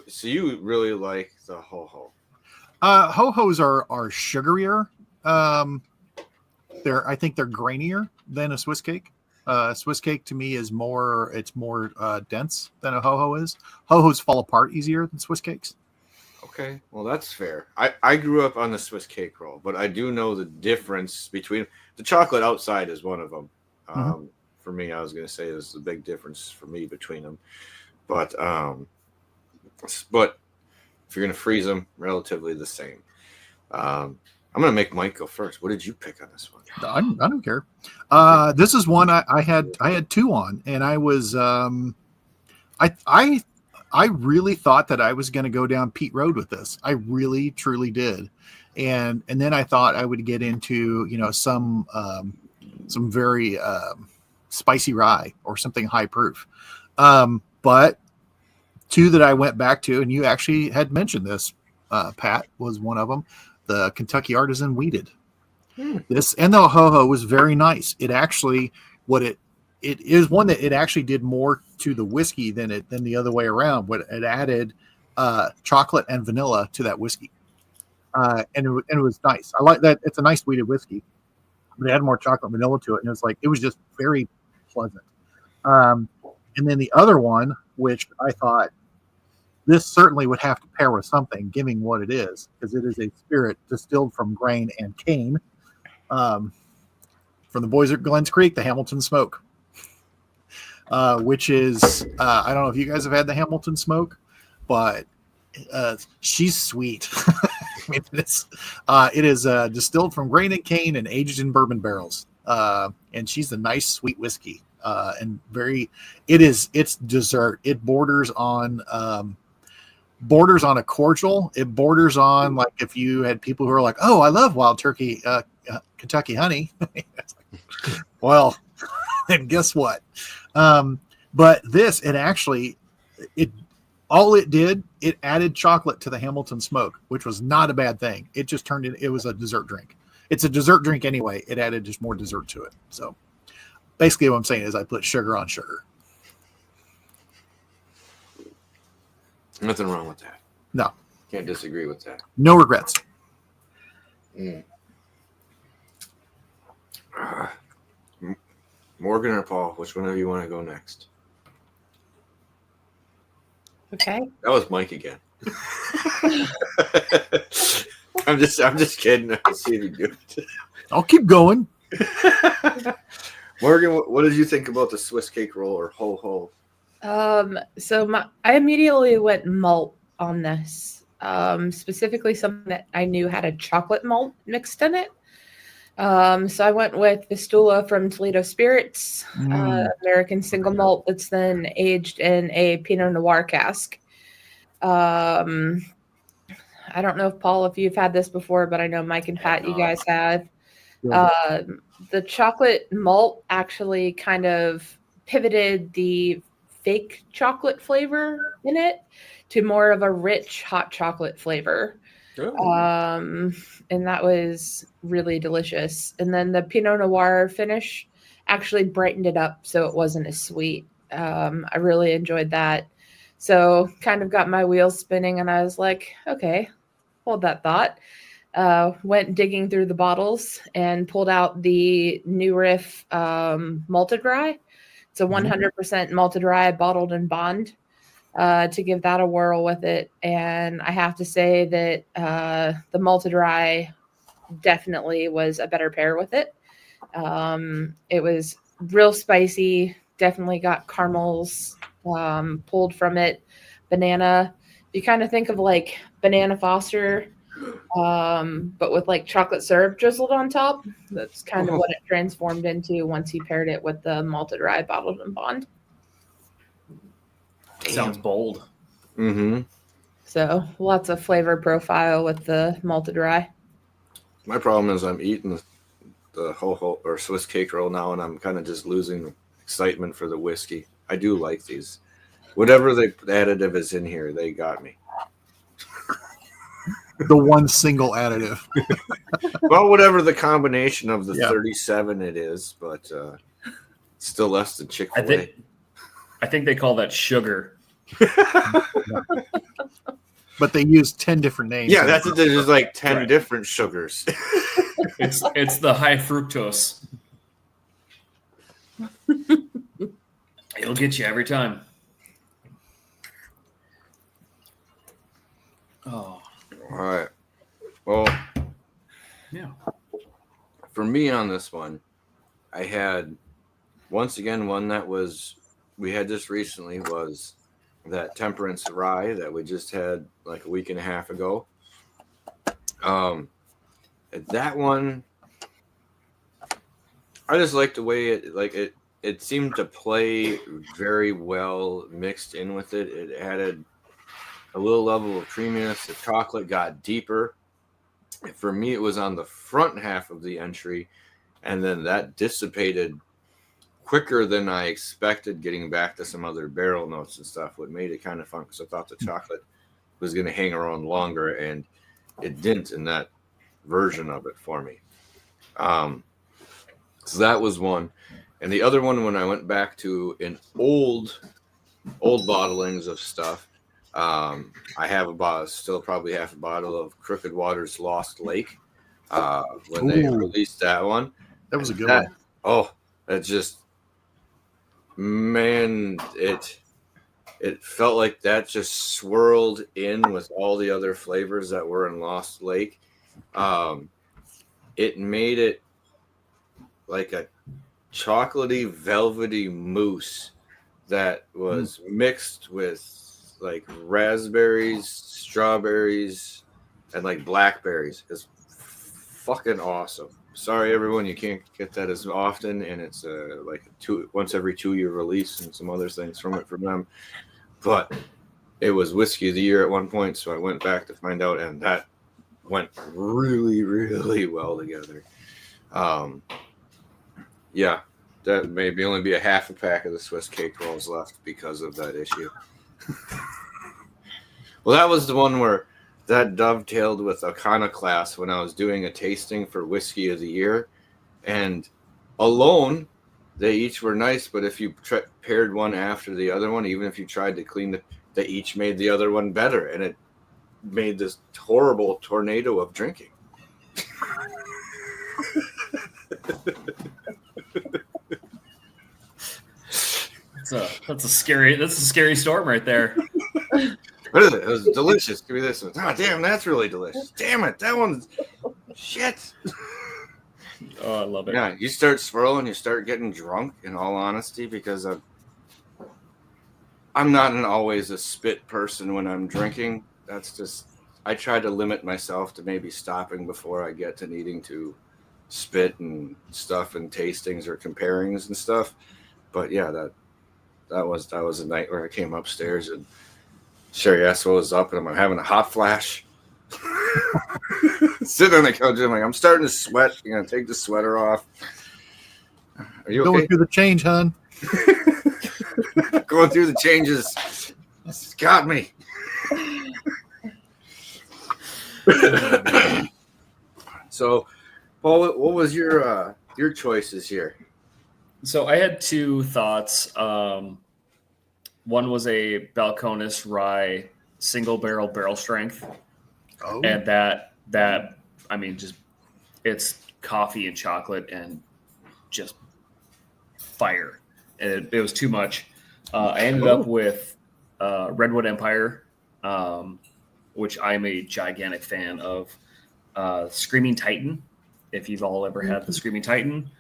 So you really like the ho-ho? Ho-hos are sugarier. I think they're grainier than a Swiss cake. Swiss cake to me is more dense than a ho-ho is. Ho-hos fall apart easier than Swiss cakes. Okay, well that's fair. I grew up on the Swiss cake roll, but I do know the difference between the chocolate outside is one of them. For me, I was going to say there's a big difference for me between them, but if you're going to freeze them, relatively the same. I'm going to make Mike go first. What did you pick on this one? I don't care. This is one I had two on, and I was I really thought that I was going to go down Pete Road with this. I really truly did, and then I thought I would get into some very spicy rye or something high proof, but two that I went back to, and you actually had mentioned this, Pat, was one of them. The Kentucky Artisan Wheated. This and the ho-ho was very nice. It actually, it is one that it actually did more to the whiskey than the other way around. What it added chocolate and vanilla to that whiskey, and it was nice. I like that. It's a nice wheated whiskey, but it had more chocolate and vanilla to it, and it was just very pleasant. And then the other one, which I thought this certainly would have to pair with something, given what it is, because it is a spirit distilled from grain and cane. From the boys at Glens Creek, the Hamilton Smoke, which is, I don't know if you guys have had the Hamilton Smoke, but she's sweet. I mean, it is distilled from grain and cane and aged in bourbon barrels. And she's a nice sweet whiskey. And it's dessert. It borders on a cordial. It borders on, like, if you had people who are like, oh, I love wild turkey, Kentucky honey. Well, and guess what? But this, it added chocolate to the Hamilton Smoke, which was not a bad thing. It just it was a dessert drink. It's a dessert drink anyway. It added just more dessert to it. So basically what I'm saying is I put sugar on sugar. Nothing wrong with that. No. Can't disagree with that. No regrets. Morgan or Paul, which one of you want to go next? Okay. That was Mike again. I'm just kidding. I see if you do it. I'll keep going. Morgan, what did you think about the Swiss cake roll or ho-ho? So I immediately went malt on this. Specifically something that I knew had a chocolate malt mixed in it. So I went with Vistula from Toledo Spirits, American single malt that's then aged in a Pinot Noir cask. I don't know if you've had this before, but I know Mike and Pat, you guys have. The chocolate malt actually kind of pivoted the fake chocolate flavor in it to more of a rich hot chocolate flavor. And that was really delicious. And then the Pinot Noir finish actually brightened it up so it wasn't as sweet. I really enjoyed that. So kind of got my wheels spinning and I was like, okay, hold that thought. Went digging through the bottles and pulled out the New Riff malted rye. It's a 100% malted rye bottled in bond. To give that a whirl with it. And I have to say that the malted rye definitely was a better pair with it. It was real spicy, definitely got caramels pulled from it. Banana, you kind of think of like Banana Foster but with like chocolate syrup drizzled on top. That's kind of what it transformed into once he paired it with the malted rye bottled in bond. Sounds bold. Mm-hmm. So lots of flavor profile with the malted rye. My problem is I'm eating the ho-ho or Swiss cake roll now, and I'm kind of just losing excitement for the whiskey. I do like these. Whatever the additive is in here, they got me. The one single additive. Well, whatever the combination of the Yeah. 37 it is, but still less than Chick-fil-A. I think they call that sugar. But they use 10 different names. Yeah, that's it. There's like 10 different sugars. It's the high fructose. It'll get you every time. Oh, All right. Well, yeah. for me on this one, I had once again one that was we had just recently was that Temperance Rye that we just had like a week and a half ago. That one, I just liked the way it seemed to play very well mixed in with it. It added a little level of creaminess. The chocolate got deeper. For me, it was on the front half of the entry, and then that dissipated quicker than I expected, getting back to some other barrel notes and stuff. What made it kind of fun, because I thought the chocolate was going to hang around longer, and it didn't in that version of it for me. So that was one. And the other one, when I went back to an old bottlings of stuff, I have still probably half a bottle of Crooked Water's Lost Lake when they released that one. That was a good one. Oh, that just, man, it felt like that just swirled in with all the other flavors that were in Lost Lake. It made it like a chocolatey, velvety mousse that was mixed with like raspberries, strawberries, and like blackberries. It's fucking awesome. Sorry, everyone, you can't get that as often, and it's like once every 2-year release and some other things from them. But it was whiskey of the year at one point, so I went back to find out, and that went really, really well together. Yeah, that maybe only be a half a pack of the Swiss cake rolls left because of that issue. Well, that was the one where that dovetailed with Iconoclast when I was doing a tasting for whiskey of the year, and alone they each were nice, but if you paired one after the other one, even if you tried to clean they each made the other one better, and it made this horrible tornado of drinking. That's a scary storm right there. What is it? It was delicious. Give me this one. Oh, damn, that's really delicious. Damn it, that one's shit. Oh, I love it. Yeah, you start swirling, you start getting drunk, in all honesty, because I'm not always a spit person when I'm drinking. That's just, I try to limit myself to maybe stopping before I get to needing to spit and stuff and tastings or comparings and stuff. But yeah, that was a night where I came upstairs and Sherry Eswell was up and I'm having a hot flash. Sitting on the couch, I'm like, I'm starting to sweat. I'm gonna take the sweater off. Are you okay? Going through the change, hon. Going through the changes. It's got me. So, Paul, what was your choices here? So I had two thoughts. One was a Balcones rye single barrel strength. Oh. And that I mean, just it's coffee and chocolate and just fire. And it was too much. I ended up with Redwood Empire, which I'm a gigantic fan of. Screaming Titan. If you've all ever had the Screaming Titan,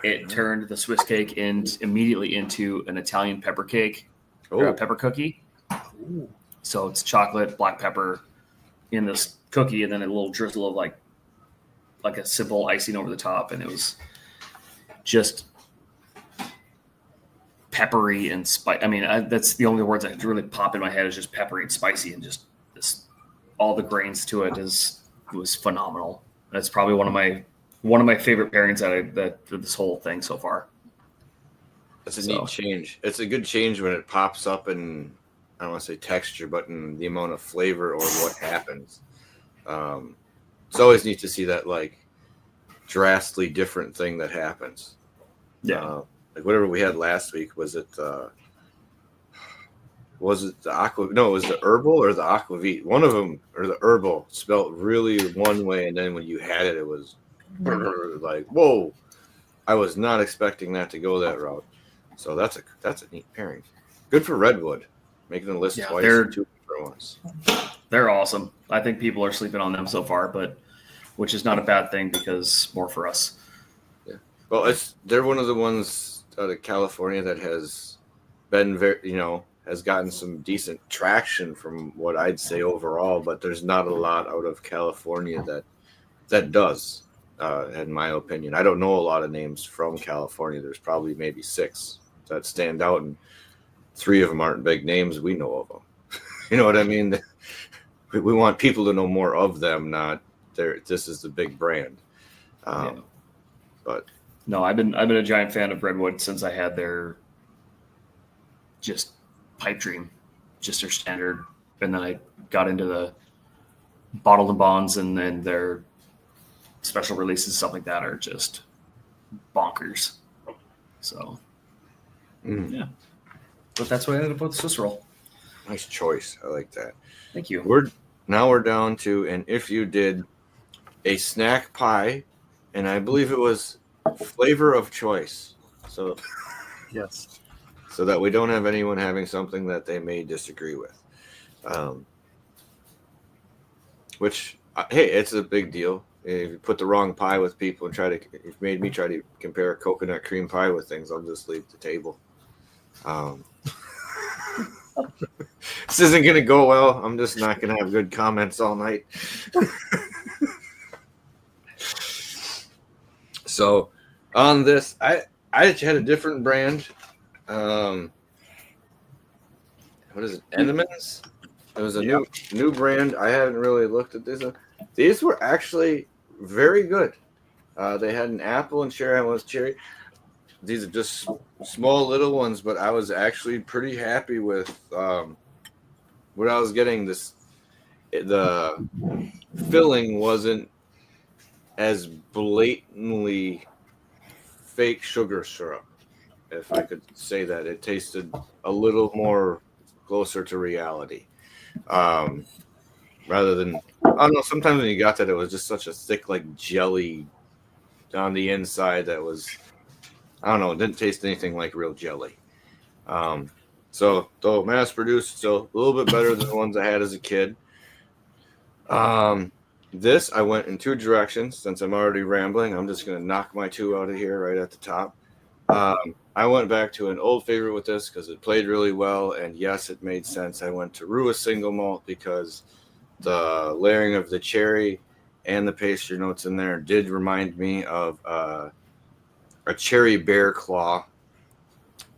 it turned the Swiss cake immediately into an Italian pepper cake or a pepper cookie. So it's chocolate, black pepper, in this cookie, and then a little drizzle of like a simple icing over the top, and it was just peppery and spicy. I mean, that's the only words that really pop in my head is just peppery and spicy, and just this, all the grains to it was phenomenal. That's probably one of my favorite pairings that this whole thing so far. That's a neat change. It's a good change when it pops up in, I don't want to say texture, but in the amount of flavor or what happens. It's always neat to see that like drastically different thing that happens. Yeah. Like whatever we had last week, was it the aqua? No, it was the herbal or the aquavit. One of them, or the herbal, spelt really one way, and then when you had it, it was like, whoa! I was not expecting that to go that route. So that's a neat pairing. Good for Redwood, making the list twice. They're 2 different ones. They're awesome. I think people are sleeping on them so far, but which is not a bad thing because more for us. Yeah. Well, they're one of the ones out of California that has been very, has gotten some decent traction from what I'd say overall, but there's not a lot out of California that does, in my opinion. I don't know a lot of names from California. There's probably maybe 6 that stand out, and 3 of them aren't big names. We know of them. You know what I mean? We want people to know more of them, not this is the big brand. But no, I've been a giant fan of Redwood since I had their just pipe dream, just their standard, and then I got into the bottled and bonds, and then their special releases, stuff like that, are just bonkers. So yeah, but that's why I ended up with Swiss roll. Nice choice. I like that. Thank you. We're down to, and if you did a snack pie, and I believe it was flavor of choice. So Yes. So that we don't have anyone having something that they may disagree with. Which, hey, it's a big deal. If you put the wrong pie with people and you've made me try to compare a coconut cream pie with things, I'll just leave the table. This isn't going to go well. I'm just not going to have good comments all night. So on this, I had a different brand. What is it? Nimens? It was a new brand. I haven't really looked at this. These were actually very good. They had an apple and cherry. One was cherry. These are just small little ones, but I was actually pretty happy with what I was getting. The filling wasn't as blatantly fake sugar syrup, if I could say that. It tasted a little more closer to reality. Rather than, I don't know, sometimes when you got that, it was just such a thick, like, jelly on the inside that was, I don't know, it didn't taste anything like real jelly. So, though mass-produced, still a little bit better than the ones I had as a kid. This, I went in 2 directions. Since I'm already rambling, I'm just going to knock my 2 out of here right at the top. I went back to an old favorite with this because it played really well, and yes, it made sense. I went to Rua single malt because the layering of the cherry and the pastry notes in there did remind me of a cherry bear claw.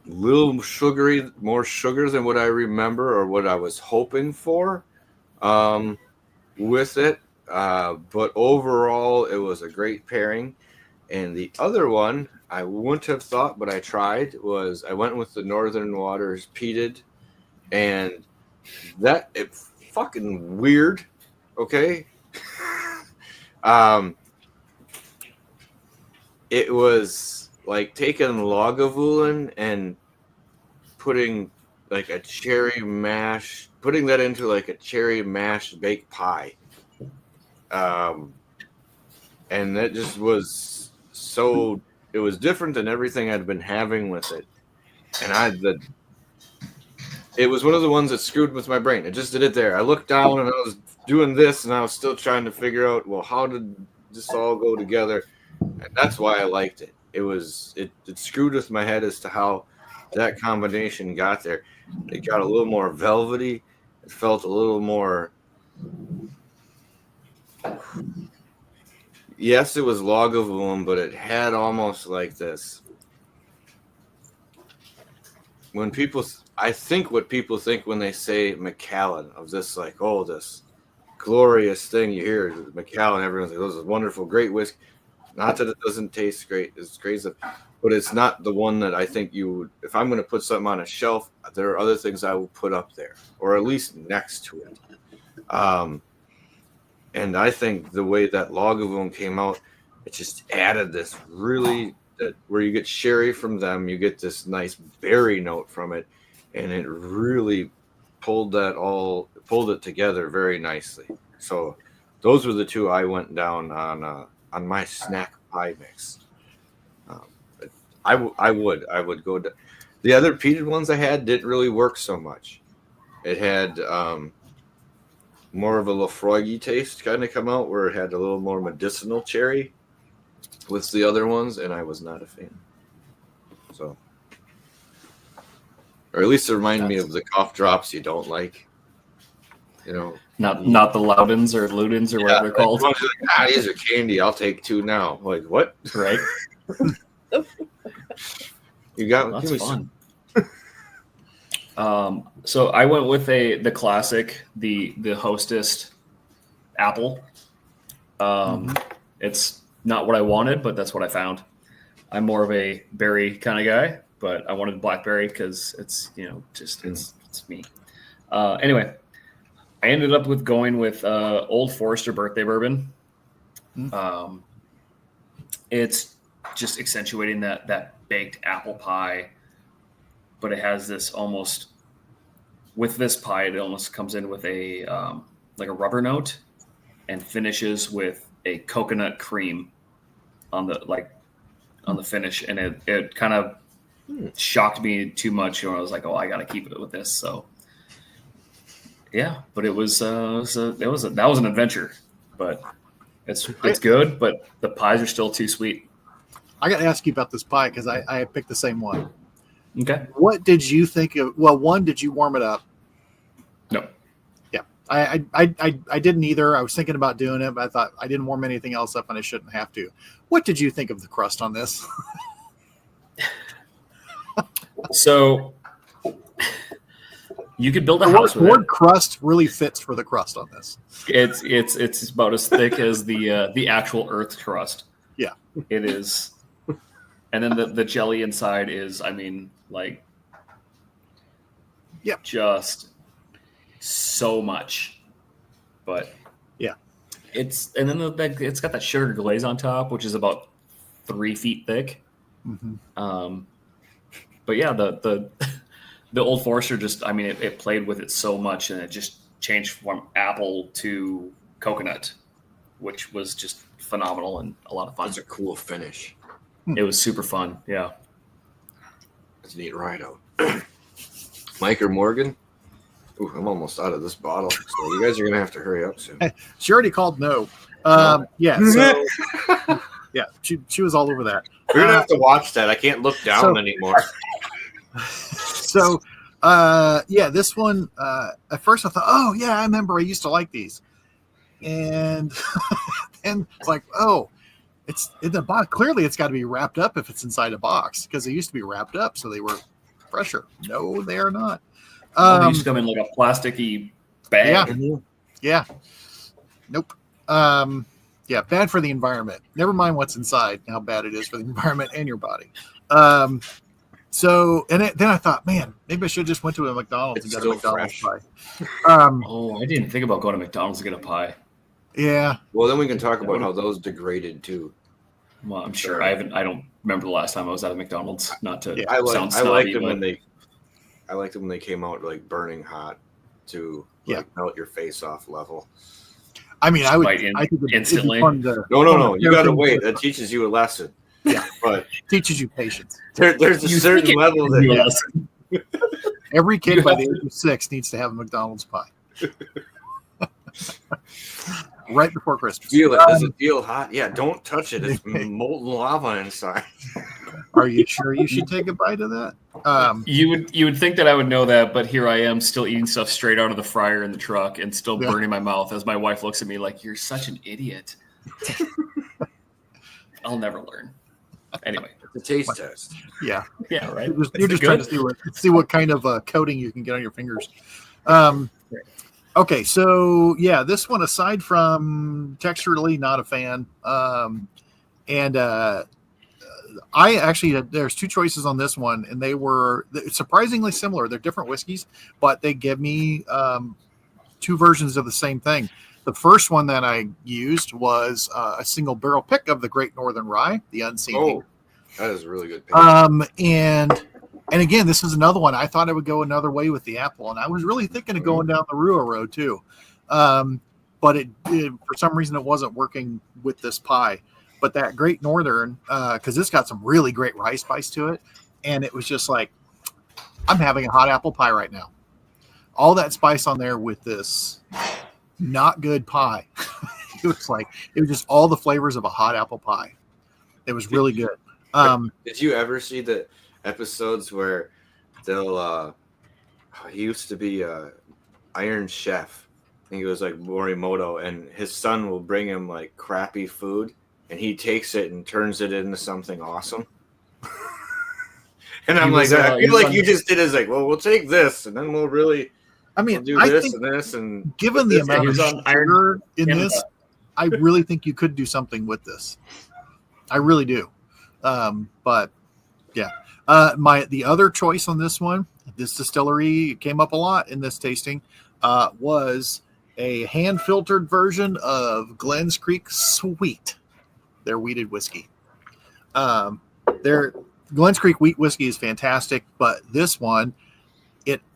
A little sugary, more sugar than what I remember or what I was hoping for with it. But overall, it was a great pairing. And the other one I wouldn't have thought, but I tried, was I went with the Northern Waters peated, and that it fucking weird. Okay. It was like taking Lagavulin and putting like a cherry mash, putting that into like a cherry mashed baked pie. And that just was so, it was different than everything I'd been having with it. And it was one of the ones that screwed with my brain. It just did it there. I looked down and I was doing this and I was still trying to figure out, well, how did this all go together? And that's why I liked it. It screwed with my head as to how that combination got there. It got a little more velvety. It felt a little more Yes, it was Lagavulin, but it had almost like this. I think what people think when they say Macallan of this, like, oh, this glorious thing you hear, Macallan, everyone's like, those are wonderful, great whiskey. Not that it doesn't taste great, it's great stuff, but it's not the one that I think you would, if I'm going to put something on a shelf, there are other things I will put up there, or at least next to it. And I think the way that Lagavulin came out, it just added this really, where you get sherry from them, you get this nice berry note from it, and it really pulled it together very nicely. So those were the two I went down on my snack pie mix. I would go to the other peated ones I had didn't really work so much. It had more of a Lafroigy taste kind of come out, where it had a little more medicinal cherry with the other ones, and I was not a fan. So, or at least it reminded me of the cough drops you don't like. You know, not the Loudons or Ludens or whatever they're called. Like, these are candy. I'll take two now. Like, what? Right. You got Well, that's fun. So I went with the classic, the Hostess apple. It's not what I wanted, but that's what I found. I'm more of a berry kind of guy, but I wanted blackberry because it's it's me. Anyway, I ended up going with Old Forester Birthday Bourbon. It's just accentuating that baked apple pie, but it has this almost, with this pie, it almost comes in with a like a rubber note and finishes with a coconut cream on the finish, and it kind of shocked me too much, and I was like, oh, I got to keep it with this. So yeah, but it was that was an adventure, but it's good, but the pies are still too sweet. I got to ask you about this pie because I picked the same one. Okay. What did you think of? Well, one, did you warm it up? No. Yeah, I didn't either. I was thinking about doing it, but I thought I didn't warm anything else up, and I shouldn't have to. What did you think of the crust on this? So you could build a The house with word it. crust really fits for the crust on this. It's about as thick as the actual Earth crust. Yeah, it is. And then the jelly inside is, I mean, like, yeah, just so much. But yeah, it's got that sugar glaze on top, which is about 3 feet thick. But yeah, the Old Forester just, I mean, it played with it so much, and it just changed from apple to coconut, which was just phenomenal and a lot of fun. That's a cool finish. It was super fun. Yeah. That's a neat ride out. Mike or Morgan? Ooh, I'm almost out of this bottle, so you guys are going to have to hurry up soon. She already called no. Yeah, so yeah, she was all over that. We're going to have to watch that. I can't look down anymore. So, yeah, this one, at first I thought, oh, yeah, I remember I used to like these. And and it's like, oh, it's in the box. Clearly, it's got to be wrapped up if it's inside a box, because they used to be wrapped up, so they were fresher. No, they are not. They used to come in like a plasticky bag. Yeah. Nope. Yeah, bad for the environment. Never mind what's inside, how bad it is for the environment and your body. So, and then I thought, man, maybe I should have just went to a McDonald's and got a McDonald's pie. I didn't think about going to McDonald's to get a pie. Yeah. Well, then we can talk about how those degraded too. Well, I'm sure I don't remember the last time I was at a McDonald's. Not to I sound liked snobby, them but I liked them when they came out like burning hot to like melt your face off level. I mean, I Bite think it'd be instantly. fun to, No. You got to wait. That teaches you a lesson. Yeah, but teaches you patience. There's a certain level that Every kid by the age of 6 needs to have a McDonald's pie. Right before Christmas. Feel it. Does it feel hot? Yeah, don't touch it. It's molten lava inside. Are you sure you should take a bite of that? You would think that I would know that, but here I am still eating stuff straight out of the fryer in the truck and still burning my mouth as my wife looks at me like, you're such an idiot. I'll never learn. Anyway. The taste test. Yeah. Yeah, right. You're just trying to see what kind of coating you can get on your fingers. Okay, so yeah, this one, aside from texturally, not a fan. And I actually, there's two choices on this one, and they were surprisingly similar. They're different whiskeys, but they give me two versions of the same thing. The first one that I used was a single barrel pick of the Great Northern Rye, the Unseen. Oh, that is a really good pick. And again, this is another one. I thought I would go another way with the apple, and I was really thinking of going down the Rua road too. But it for some reason it wasn't working with this pie. But that Great Northern, because it's got some really great rye spice to it, and it was just like, I'm having a hot apple pie right now. All that spice on there with this not good pie. It was just all the flavors of a hot apple pie. It was really good. Did you ever see the episodes where they'll he used to be Iron Chef? I think it was like Morimoto, and his son will bring him like crappy food, and he takes it and turns it into something awesome. And I'm like, I feel like you just did is like, well, we'll take this, and then we'll really, we'll do this and this, and given the amount of sugar in this, I really think you could do something with this. I really do. But yeah, the other choice on this one, this distillery came up a lot in this tasting, was a hand filtered version of Glens Creek Sweet, their wheated whiskey. Their Glens Creek wheat whiskey is fantastic, but this one,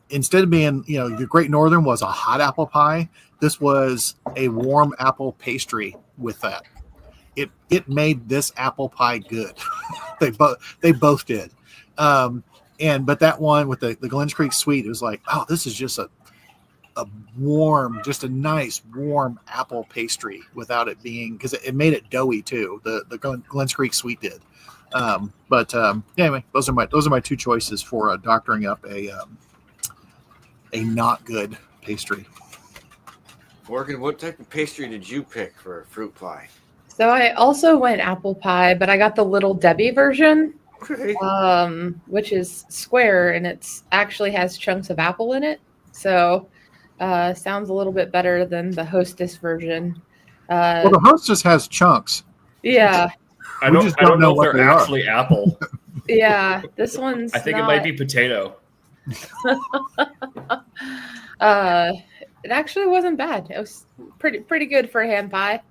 instead of being, the Great Northern was a hot apple pie, this was a warm apple pastry with that. It made this apple pie good. They both did. But that one with the Glens Creek Sweet, it was like, oh, this is just a warm, just a nice warm apple pastry without it being, because it made it doughy too. The Glens Creek Sweet did. Anyway, those are my two choices for doctoring up a not good pastry. Morgan, what type of pastry did you pick for a fruit pie? So I also went apple pie, but I got the Little Debbie version, which is square, and it's actually has chunks of apple in it. So sounds a little bit better than the Hostess version. Well, the Hostess has chunks. Yeah. I don't know if they're actually apple. Yeah, this one's I think it might be potato. It actually wasn't bad. It was pretty good for a hand pie.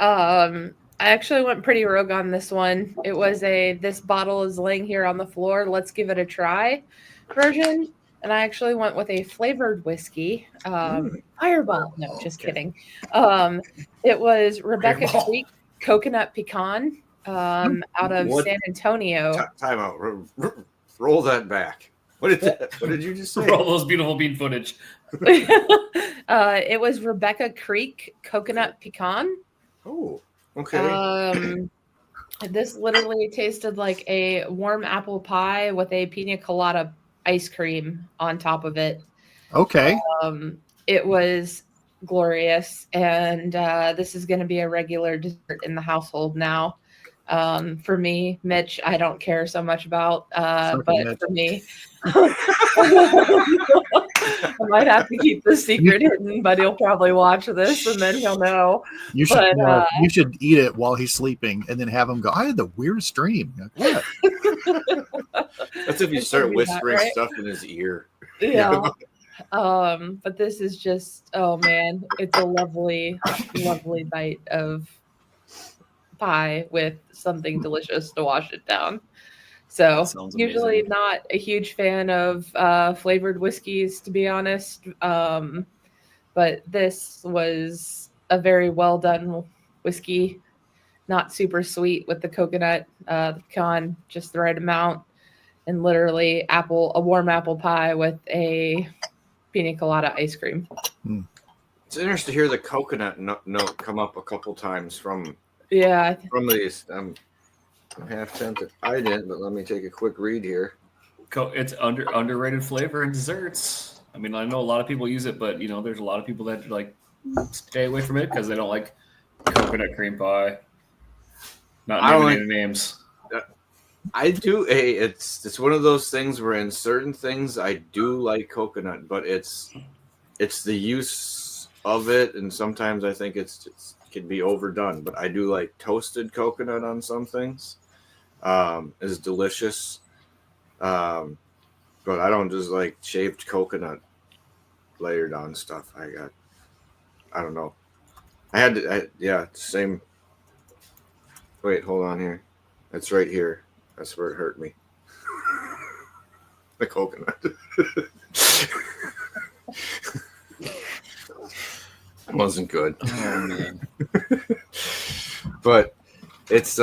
I actually went pretty rogue on this one. It was this bottle is laying here on the floor, let's give it a try version. And I actually went with a flavored whiskey. Fireball. No, just kidding. It was Rebecca Creek Coconut Pecan out of San Antonio. Time out. Roll that back. What did you just say? Roll those beautiful bean footage. It was Rebecca Creek Coconut Pecan. Oh, okay. This literally tasted like a warm apple pie with a pina colada ice cream on top of it. Okay. It was glorious, and this is going to be a regular dessert in the household now. For me, Mitch, I don't care so much about, but for me, I might have to keep the secret hidden, but he'll probably watch this and then he'll know. You should eat it while he's sleeping and then have him go, I had the weirdest dream. Like, what? That's if you start whispering stuff in his ear. Yeah. But this is just, oh man, it's a lovely, lovely bite of pie with something delicious to wash it down. So usually not a huge fan of flavored whiskeys, to be honest. But this was a very well done whiskey, not super sweet with the coconut, the pecan, just the right amount, and literally a warm apple pie with a pina colada ice cream. It's interesting to hear the coconut note come up a couple times from these. half tempted. I didn't, but let me take a quick read here. It's underrated flavor in desserts. I mean, I know a lot of people use it, but there's a lot of people that like stay away from it because they don't like coconut cream pie. Not naming any names. I do. It's one of those things where in certain things I do like coconut, but it's the use of it, and sometimes I think it can be overdone. But I do like toasted coconut on some things. Is delicious. But I don't just like shaved coconut layered on stuff. I don't know. Same. Wait, hold on here. It's right here. That's where it hurt me. The coconut. It wasn't good. Oh man. But it's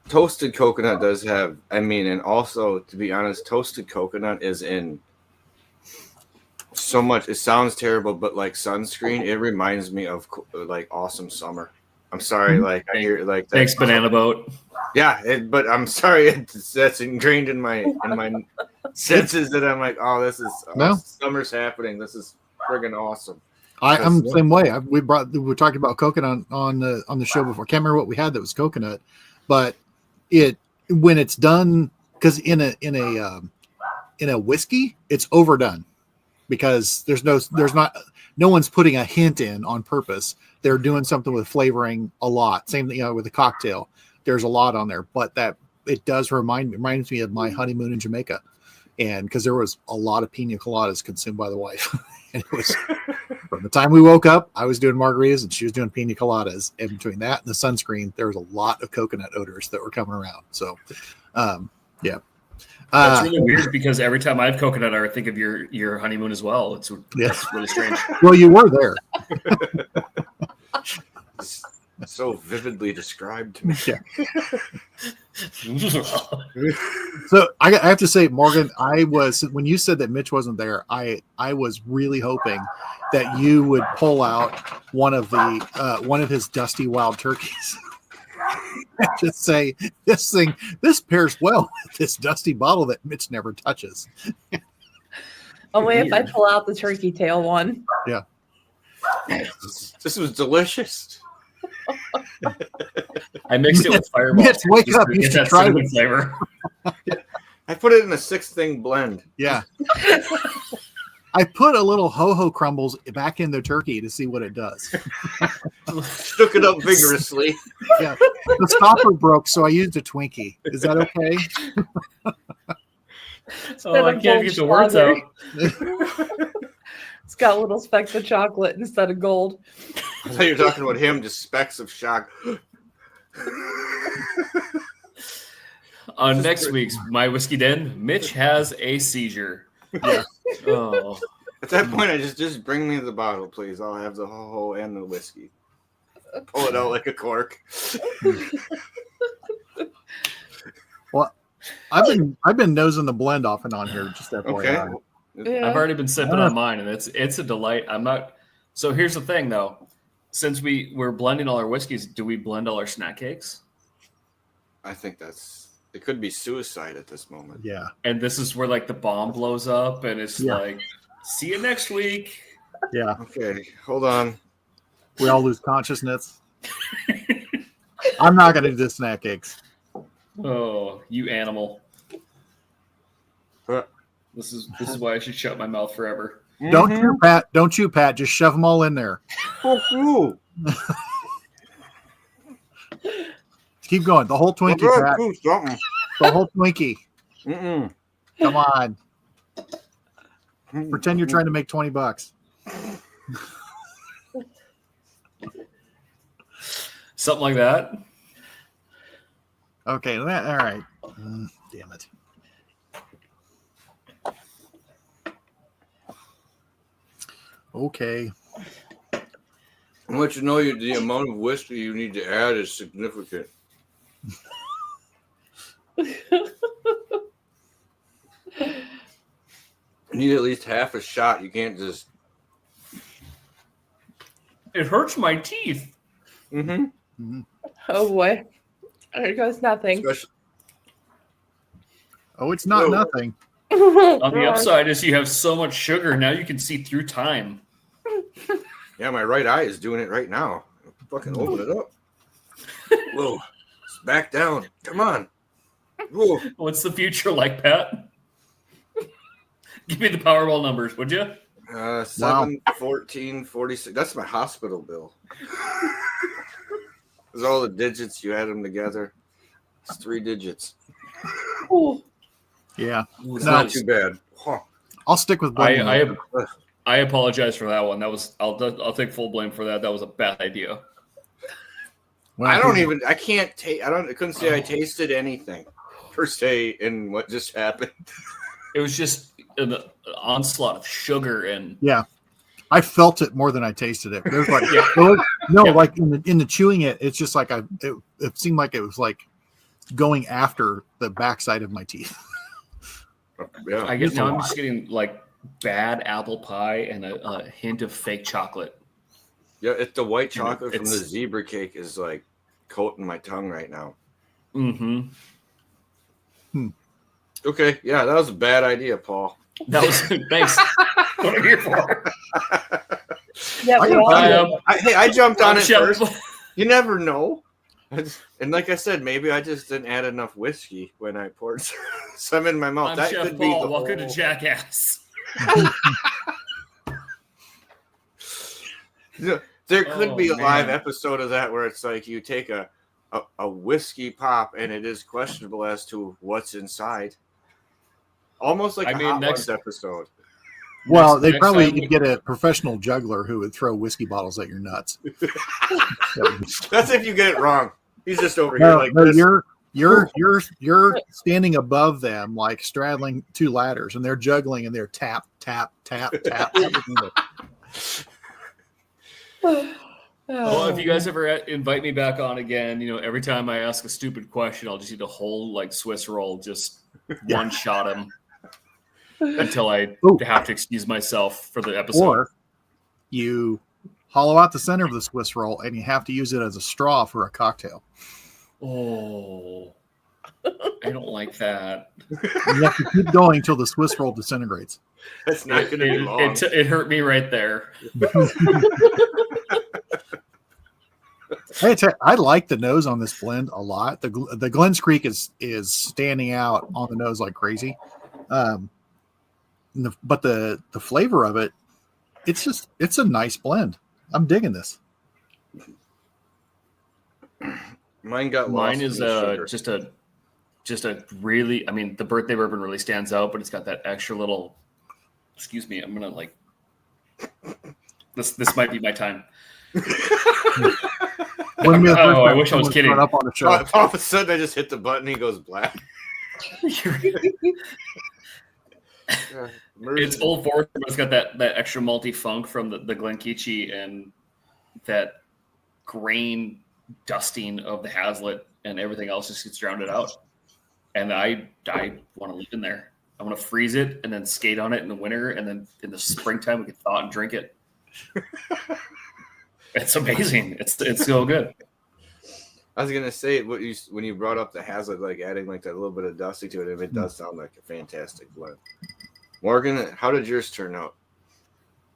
toasted coconut does have, and also, to be honest, toasted coconut is in so much. It sounds terrible, but like sunscreen, it reminds me of like awesome summer. I'm sorry, like I hear like that. Thanks, Banana Boat. Yeah, but I'm sorry, that's ingrained in my senses that I'm like, oh, this is summer's happening. This is friggin' awesome. I'm the same way. We were talking about coconut on the show before. I can't remember what we had that was coconut, but when it's done, because in a whiskey, it's overdone because no one's putting a hint in on purpose. They're doing something with flavoring a lot. Same thing, with a cocktail. There's a lot on there, but that it does reminds me of my honeymoon in Jamaica, and because there was a lot of pina coladas consumed by the wife, and it was from the time we woke up, I was doing margaritas and she was doing pina coladas, and between that and the sunscreen, there was a lot of coconut odors that were coming around. So, yeah. That's really weird because every time I have coconut, I think of your honeymoon as well. That's really strange. Well, you were there. So vividly described to me. Yeah. So I have to say, Morgan, when you said that Mitch wasn't there, I was really hoping that you would pull out one of his dusty wild turkeys and just say, this pairs well with this dusty bottle that Mitch never touches. Only if I pull out the turkey tail one. Yeah. This was delicious. I mixed it with Fireball. Mitch, wake up! You should try the flavor. I put it in a 6-thing blend. Yeah. I put a little ho-ho crumbles back in the turkey to see what it does. Shook it up vigorously. Yeah. The stopper broke, so I used a Twinkie. Is that okay? I can't get the words out. It's got little specks of chocolate instead of gold. I thought you were talking about him, just specks of shock. On next week's My Whiskey Den, Mitch has a seizure. Yeah. Oh. At that point, I just bring me the bottle, please. I'll have the ho-ho and the whiskey. Pull it out like a cork. Well, I've been nosing the blend off and on here, just that way. Okay. Yeah. I've already been sipping on mine, and it's a delight. So here's the thing, though. Since we're blending all our whiskeys, do we blend all our snack cakes? I think it could be suicide at this moment. Yeah. And this is where like the bomb blows up, and it's like, see you next week. Yeah. Okay, hold on. We all lose consciousness. I'm not going to do the snack cakes. Oh, you animal! Uh, This is why I should shut my mouth forever. Don't chew, Pat. Don't chew, Pat. Just shove them all in there. Oh, Keep going. The whole Twinkie, Pat. The whole Twinkie. Mm-mm. Come on. Pretend you're trying to make $20. Something like that. Okay. All right. Damn it. Okay. I want you to know the amount of whiskey you need to add is significant. You need at least half a shot. You can't just. It hurts my teeth. Mm-hmm. Oh boy. There goes nothing. Especially, Oh, it's not Whoa. nothing. On the upside is you have so much sugar now you can see through time. yeah, my right eye is doing it right now. Fucking open it up. Whoa, it's back down. Come on. Whoa. What's the future like, Pat? Give me the Powerball numbers, would you? 7, 14, 46. That's my hospital bill. There's all the digits. You add them together. It's 3 digits. Ooh. Yeah. It's No, not too bad. Huh. I'll stick with blame. I apologize for that one. That was I'll take full blame for that. That was a bad idea. Well, I can't taste. I couldn't say I tasted anything per se in what just happened. It was just an onslaught of sugar and Yeah. I felt it more than I tasted it. There's like Yeah. like in the chewing it, it's just like it seemed like it was like going after the backside of my teeth. Yeah. I'm just getting like bad apple pie and a hint of fake chocolate. Yeah, it's the white chocolate from the It's- zebra cake is like coating my tongue right now. Mm-hmm. Okay, yeah, that was a bad idea, Paul. That was thanks. What I'm here for. Yeah, I we got all Hey, I jumped on it Shut- first. You never know. And like I said, maybe I just didn't add enough whiskey when I poured some in my mouth. I'm That Chef could be Paul. the Welcome to whole- Jackass. There could be a live man. episode of that where it's like you take a whiskey pop and it is questionable as to what's inside. Almost like I a mean, Hot next- Ones episode. Well, they Next probably time could get a professional juggler who would throw whiskey bottles at your nuts. That's if you get it wrong. He's just over No, here like no, this. you're standing above them, like straddling 2 ladders, and they're juggling, and they're tap, tap, tap, tap. Well, if you guys ever invite me back on again, every time I ask a stupid question, I'll just eat a whole like Swiss roll, just one shot him until I Ooh. have to excuse myself for the episode. Or you hollow out the center of the Swiss roll, and you have to use it as a straw for a cocktail. Oh, I don't like that. You have to keep going until the Swiss roll disintegrates. That's not going to be long. It hurt me right there. Hey, I like the nose on this blend a lot. The Glens Creek is standing out on the nose like crazy. But the flavor of it, it's a nice blend. I'm digging this. Mine got lost. Mine in is the sugar. just a really. I mean, the birthday bourbon really stands out, but it's got that extra little. Excuse me, I'm gonna like. This might be my time. I wish I was kidding. Up on the show. All of a sudden, I just hit the button. He goes black. It's Old Forester, but it's got that extra malty funk from the Glenkeechee and that grain dusting of the Hazlitt, and everything else just gets rounded out. And I want to live in there. I want to freeze it and then skate on it in the winter, and then in the springtime we can thaw it and drink it. It's amazing. It's so good. I was gonna say when you brought up the Hazlitt, like adding like that little bit of dusty to it, it does sound like a fantastic blend. Morgan, how did yours turn out?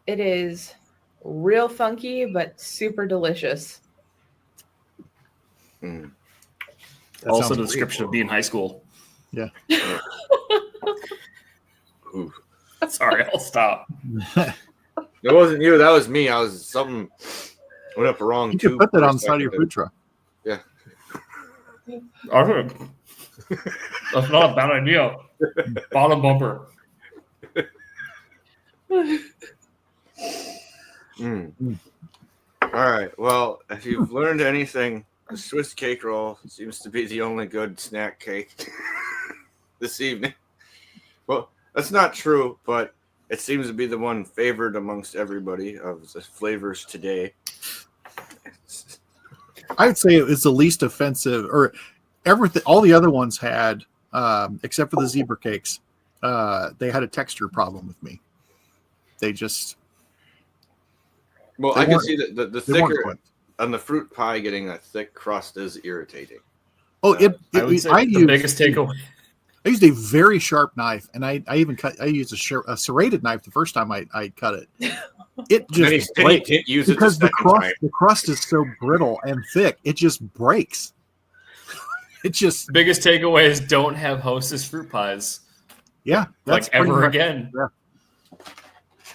It is real funky, but super delicious. Mm. Also, sounds the description of being in high school. Yeah. Ooh. Sorry, I'll stop. It wasn't you. That was me. Something went up wrong. You could put that on the side of your food truck. Yeah. That's not a bad idea. Bottom bumper. Mm. All right. Well, if you've learned anything, the Swiss cake roll seems to be the only good snack cake this evening. Well, that's not true, but it seems to be the one favored amongst everybody of the flavors today. I would say it's the least offensive, or everything. All the other ones had, except for the zebra cakes, they had a texture problem with me. They just. Well, They I can weren't- see that the they weren't thicker quick. on the fruit pie getting a thick crust is irritating. I would say the biggest takeaway. I used a very sharp knife, and I even cut. I used a serrated knife the first time I cut it. It just breaks didn't use it because the crust is so brittle and thick. It just breaks. It just biggest takeaway is don't have Hostess fruit pies. Yeah, like ever again.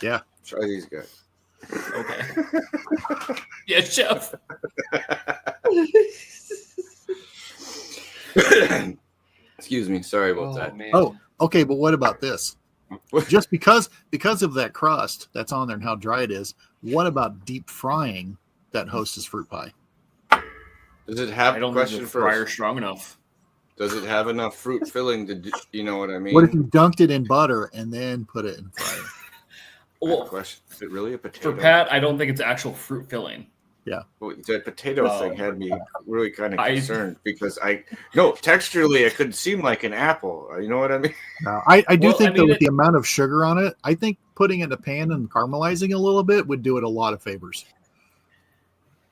Yeah. Try these guys. Okay. Yeah, chef. Excuse me. Sorry about that. Man. Oh, okay, but what about this? Just because of that crust that's on there and how dry it is, what about deep frying that Hostess fruit pie? Does it have? I don't think the fryer strong enough. Does it have enough fruit filling to do, you know what I mean? What if you dunked it in butter and then put it in the fryer? Well, question: is it really a potato? For Pat, I don't think it's actual fruit filling. Yeah. Well, that potato thing had me really kind of concerned because texturally it could seem like an apple. You know what I mean? No, I do think that with the amount of sugar on it, I think putting it in a pan and caramelizing a little bit would do it a lot of favors.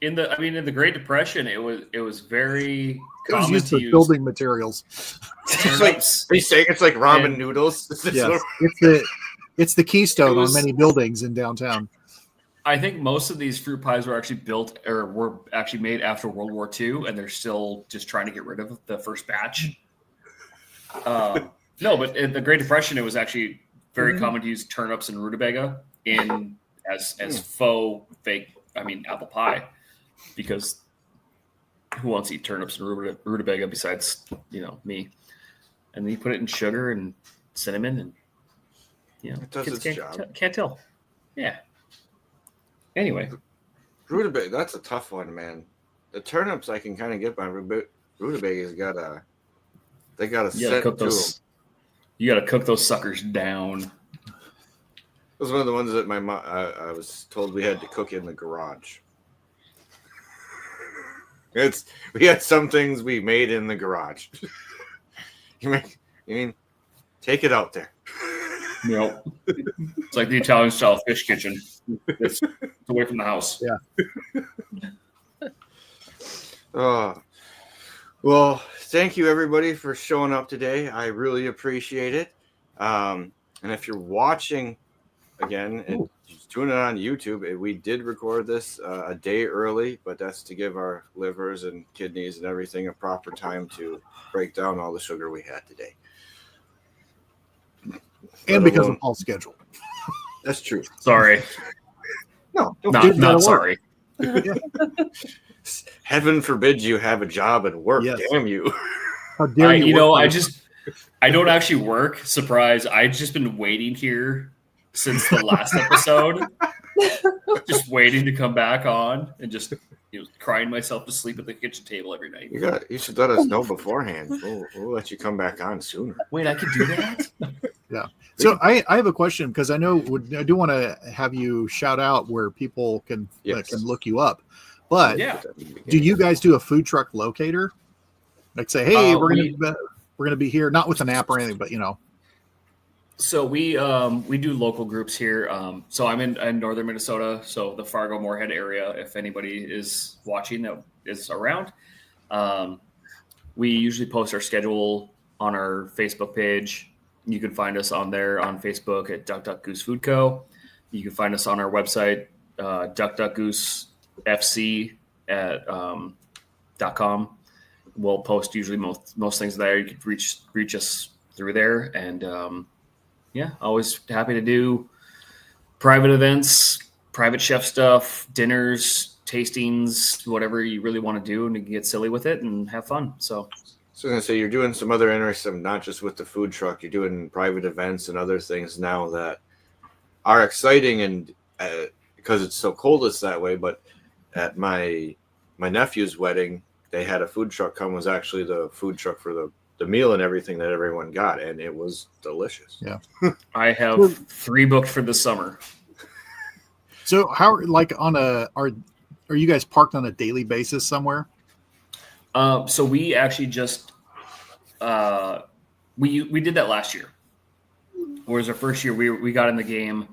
In the Great Depression, it was very It was common used to for use building materials. It's like, are you saying it's like ramen noodles? Yes, it's the keystone on many buildings in downtown. I think most of these fruit pies were actually built or were actually made after World War II, and they're still just trying to get rid of the first batch. No, but in the Great Depression, it was actually very common to use turnips and rutabaga as faux fake. Apple pie, because who wants to eat turnips and rutabaga besides me? And then you put it in sugar and cinnamon, and it does its job. Can't tell. Yeah. Anyway, rutabaga, that's a tough one, man. The turnips I can kind of get by rutabagas they got to set to them. You got to cook those suckers down. It was one of the ones that my mom, I was told we had to cook in the garage. We had some things we made in the garage. You mean take it out there. Yep. It's like the Italian style fish kitchen. It's away from the house. Yeah. Well, thank you everybody for showing up today. I really appreciate it. And if you're watching again and tuning in on YouTube, we did record this a day early, but that's to give our livers and kidneys and everything a proper time to break down all the sugar we had today. And because of Paul's schedule. That's true. Sorry. No, not sorry. Heaven forbid you have a job and work. Yes. Damn you. How dare you? I don't actually work. Surprise. I've just been waiting here since the last episode. Just waiting to come back on and just crying myself to sleep at the kitchen table every night. You should let us know beforehand. We'll let you come back on sooner. Wait, I could do that? Yeah. So I have a question, because I do want to have you shout out where people can look you up. But do you guys do a food truck locator? Like say, hey, we're gonna be here, not with an app or anything, but So we do local groups here. So I'm in northern Minnesota, so the Fargo Moorhead area. If anybody is watching that is around, we usually post our schedule on our Facebook page. You can find us on there on Facebook at Duck Duck Goose Food Co. You can find us on our website, duckduckgoosefc at .com. We'll post usually most things there. You can reach us through there, and always happy to do private events, private chef stuff, dinners, tastings, whatever you really want to do, and you can get silly with it and have fun. So I was going to say, you're doing some other interesting, not just with the food truck, you're doing private events and other things now that are exciting, and because it's so cold, it's that way. But at my nephew's wedding, they had a food truck come, was actually the food truck for the meal and everything that everyone got, and it was delicious. Yeah. I have 3 booked for the summer. So how are you guys parked on a daily basis somewhere? So we actually just we did that last year. Whereas our first year we got in the game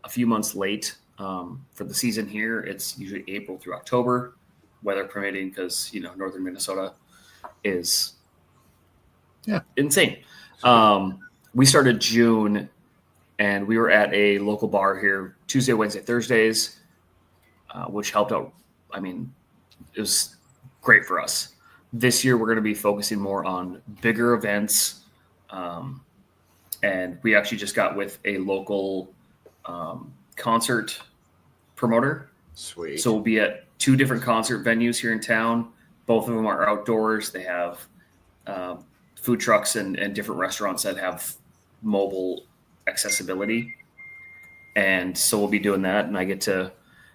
a few months late for the season here. It's usually April through October, weather permitting, because northern Minnesota is Yeah. Insane. We started June, and we were at a local bar here Tuesday, Wednesday, Thursdays, which helped out. I mean, it was great for us. This year, we're going to be focusing more on bigger events. And we actually just got with a local concert promoter. Sweet. So we'll be at 2 different concert venues here in town. Both of them are outdoors. They have food trucks and different restaurants that have mobile accessibility. And so we'll be doing that. And I get to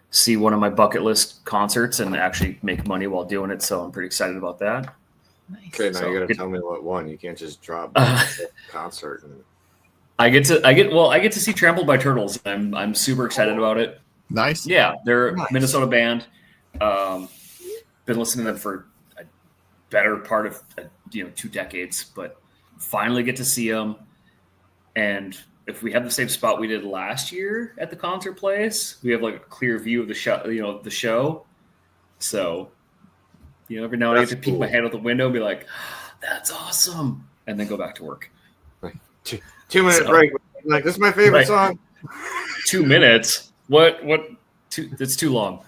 see one of my bucket list concerts and actually make money while doing it. So I'm pretty excited about that. Nice. Okay, now So- you got to tell me what one. You can't just drop a concert. And... I get to see Trampled by Turtles. I'm super excited about it. Nice. Yeah, they're a Nice. Minnesota band. Been listening to them for a better part of 2 decades, but finally get to see them. And if we have the same spot we did last year at the concert place, we have like a clear view of the show. So, every now and then I get to That's peek my cool. head out the window and be like, "That's awesome," and then go back to work. 2-minute So- break. Like, this is my favorite Right. song. 2 minutes? What? That's too long.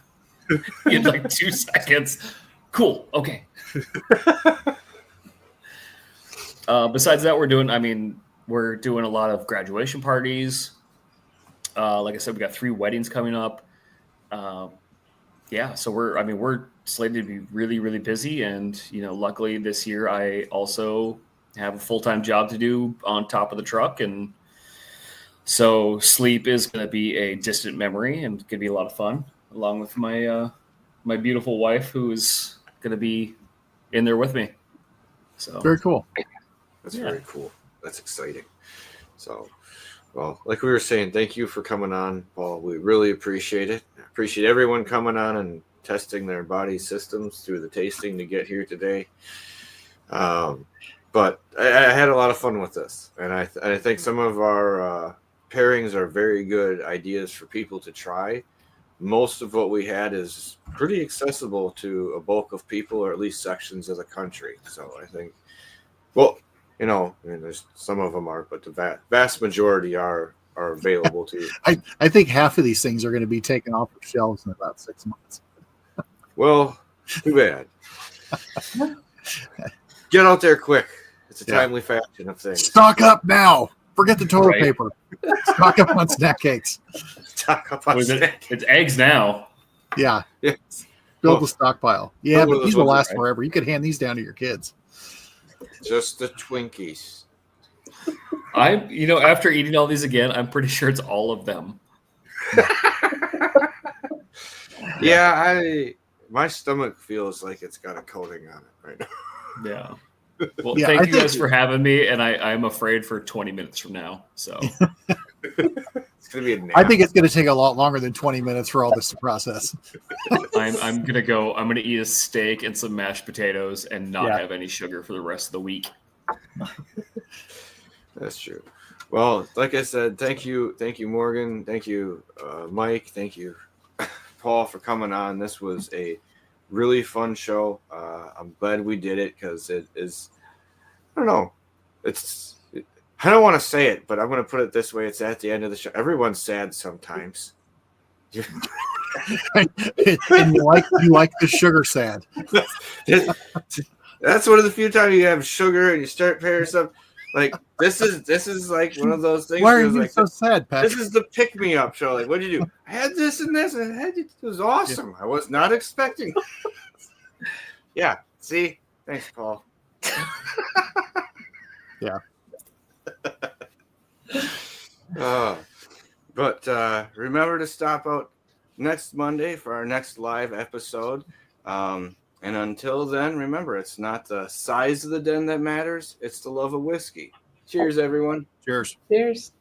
You had like 2 seconds. Cool. Okay. Besides that, we're doing a lot of graduation parties. Like I said, we got 3 weddings coming up. So we're slated to be really, really busy. And, luckily this year I also have a full-time job to do on top of the truck. And so sleep is going to be a distant memory and going to be a lot of fun, along with my my beautiful wife, who is going to be in there with me. So Very cool. That's Yeah. very cool. That's exciting. So, well, like we were saying, thank you for coming on, Paul. We really appreciate it. Appreciate everyone coming on and testing their body systems through the tasting to get here today. But I had a lot of fun with this, and I think some of our pairings are very good ideas for people to try. Most of what we had is pretty accessible to a bulk of people, or at least sections of the country. So I think, well, there's some of them are, but the vast majority are available to. I think half of these things are going to be taken off the shelves in about 6 months. Well, too bad. Get out there quick. It's a Yeah. timely fashion of things. Stock up now. Forget the toilet Right. paper. Stock up on snack cakes. Talk about Was it? It's eggs now. Yeah. Yes. Build Well, a stockpile. Yeah, one of but those these will ones, last right? forever. You could hand these down to your kids. Just the Twinkies. After eating all these again, I'm pretty sure it's all of them. Yeah, my stomach feels like it's got a coating on it right now. Yeah. Well, Yeah, thank I you guys think- for having me, and I'm afraid for 20 minutes from now. So It's gonna be a nap. I think it's going to take a lot longer than 20 minutes for all this to process. I'm gonna eat a steak and some mashed potatoes and not Yeah. have any sugar for the rest of the week. That's true. Well, like I said, thank you, Morgan, thank you, Mike, thank you, Paul, for coming on. This was a really fun show. I'm glad we did it because it is. I don't know. I don't want to say it, but I'm going to put it this way: it's at the end of the show. Everyone's sad sometimes. And you like the sugar sad. That's one of the few times you have sugar and you start pairing stuff. Like this is like one of those things. Why are where it's you like, so sad, Pat? this is the pick me up show. Like, what did you do? I had this and this, and it was awesome. I was not expecting. Yeah. See, thanks, Paul. Yeah. But remember to stop out next Monday for our next live episode. And until then, remember, it's not the size of the den that matters. It's the love of whiskey. Cheers, everyone. Cheers. Cheers.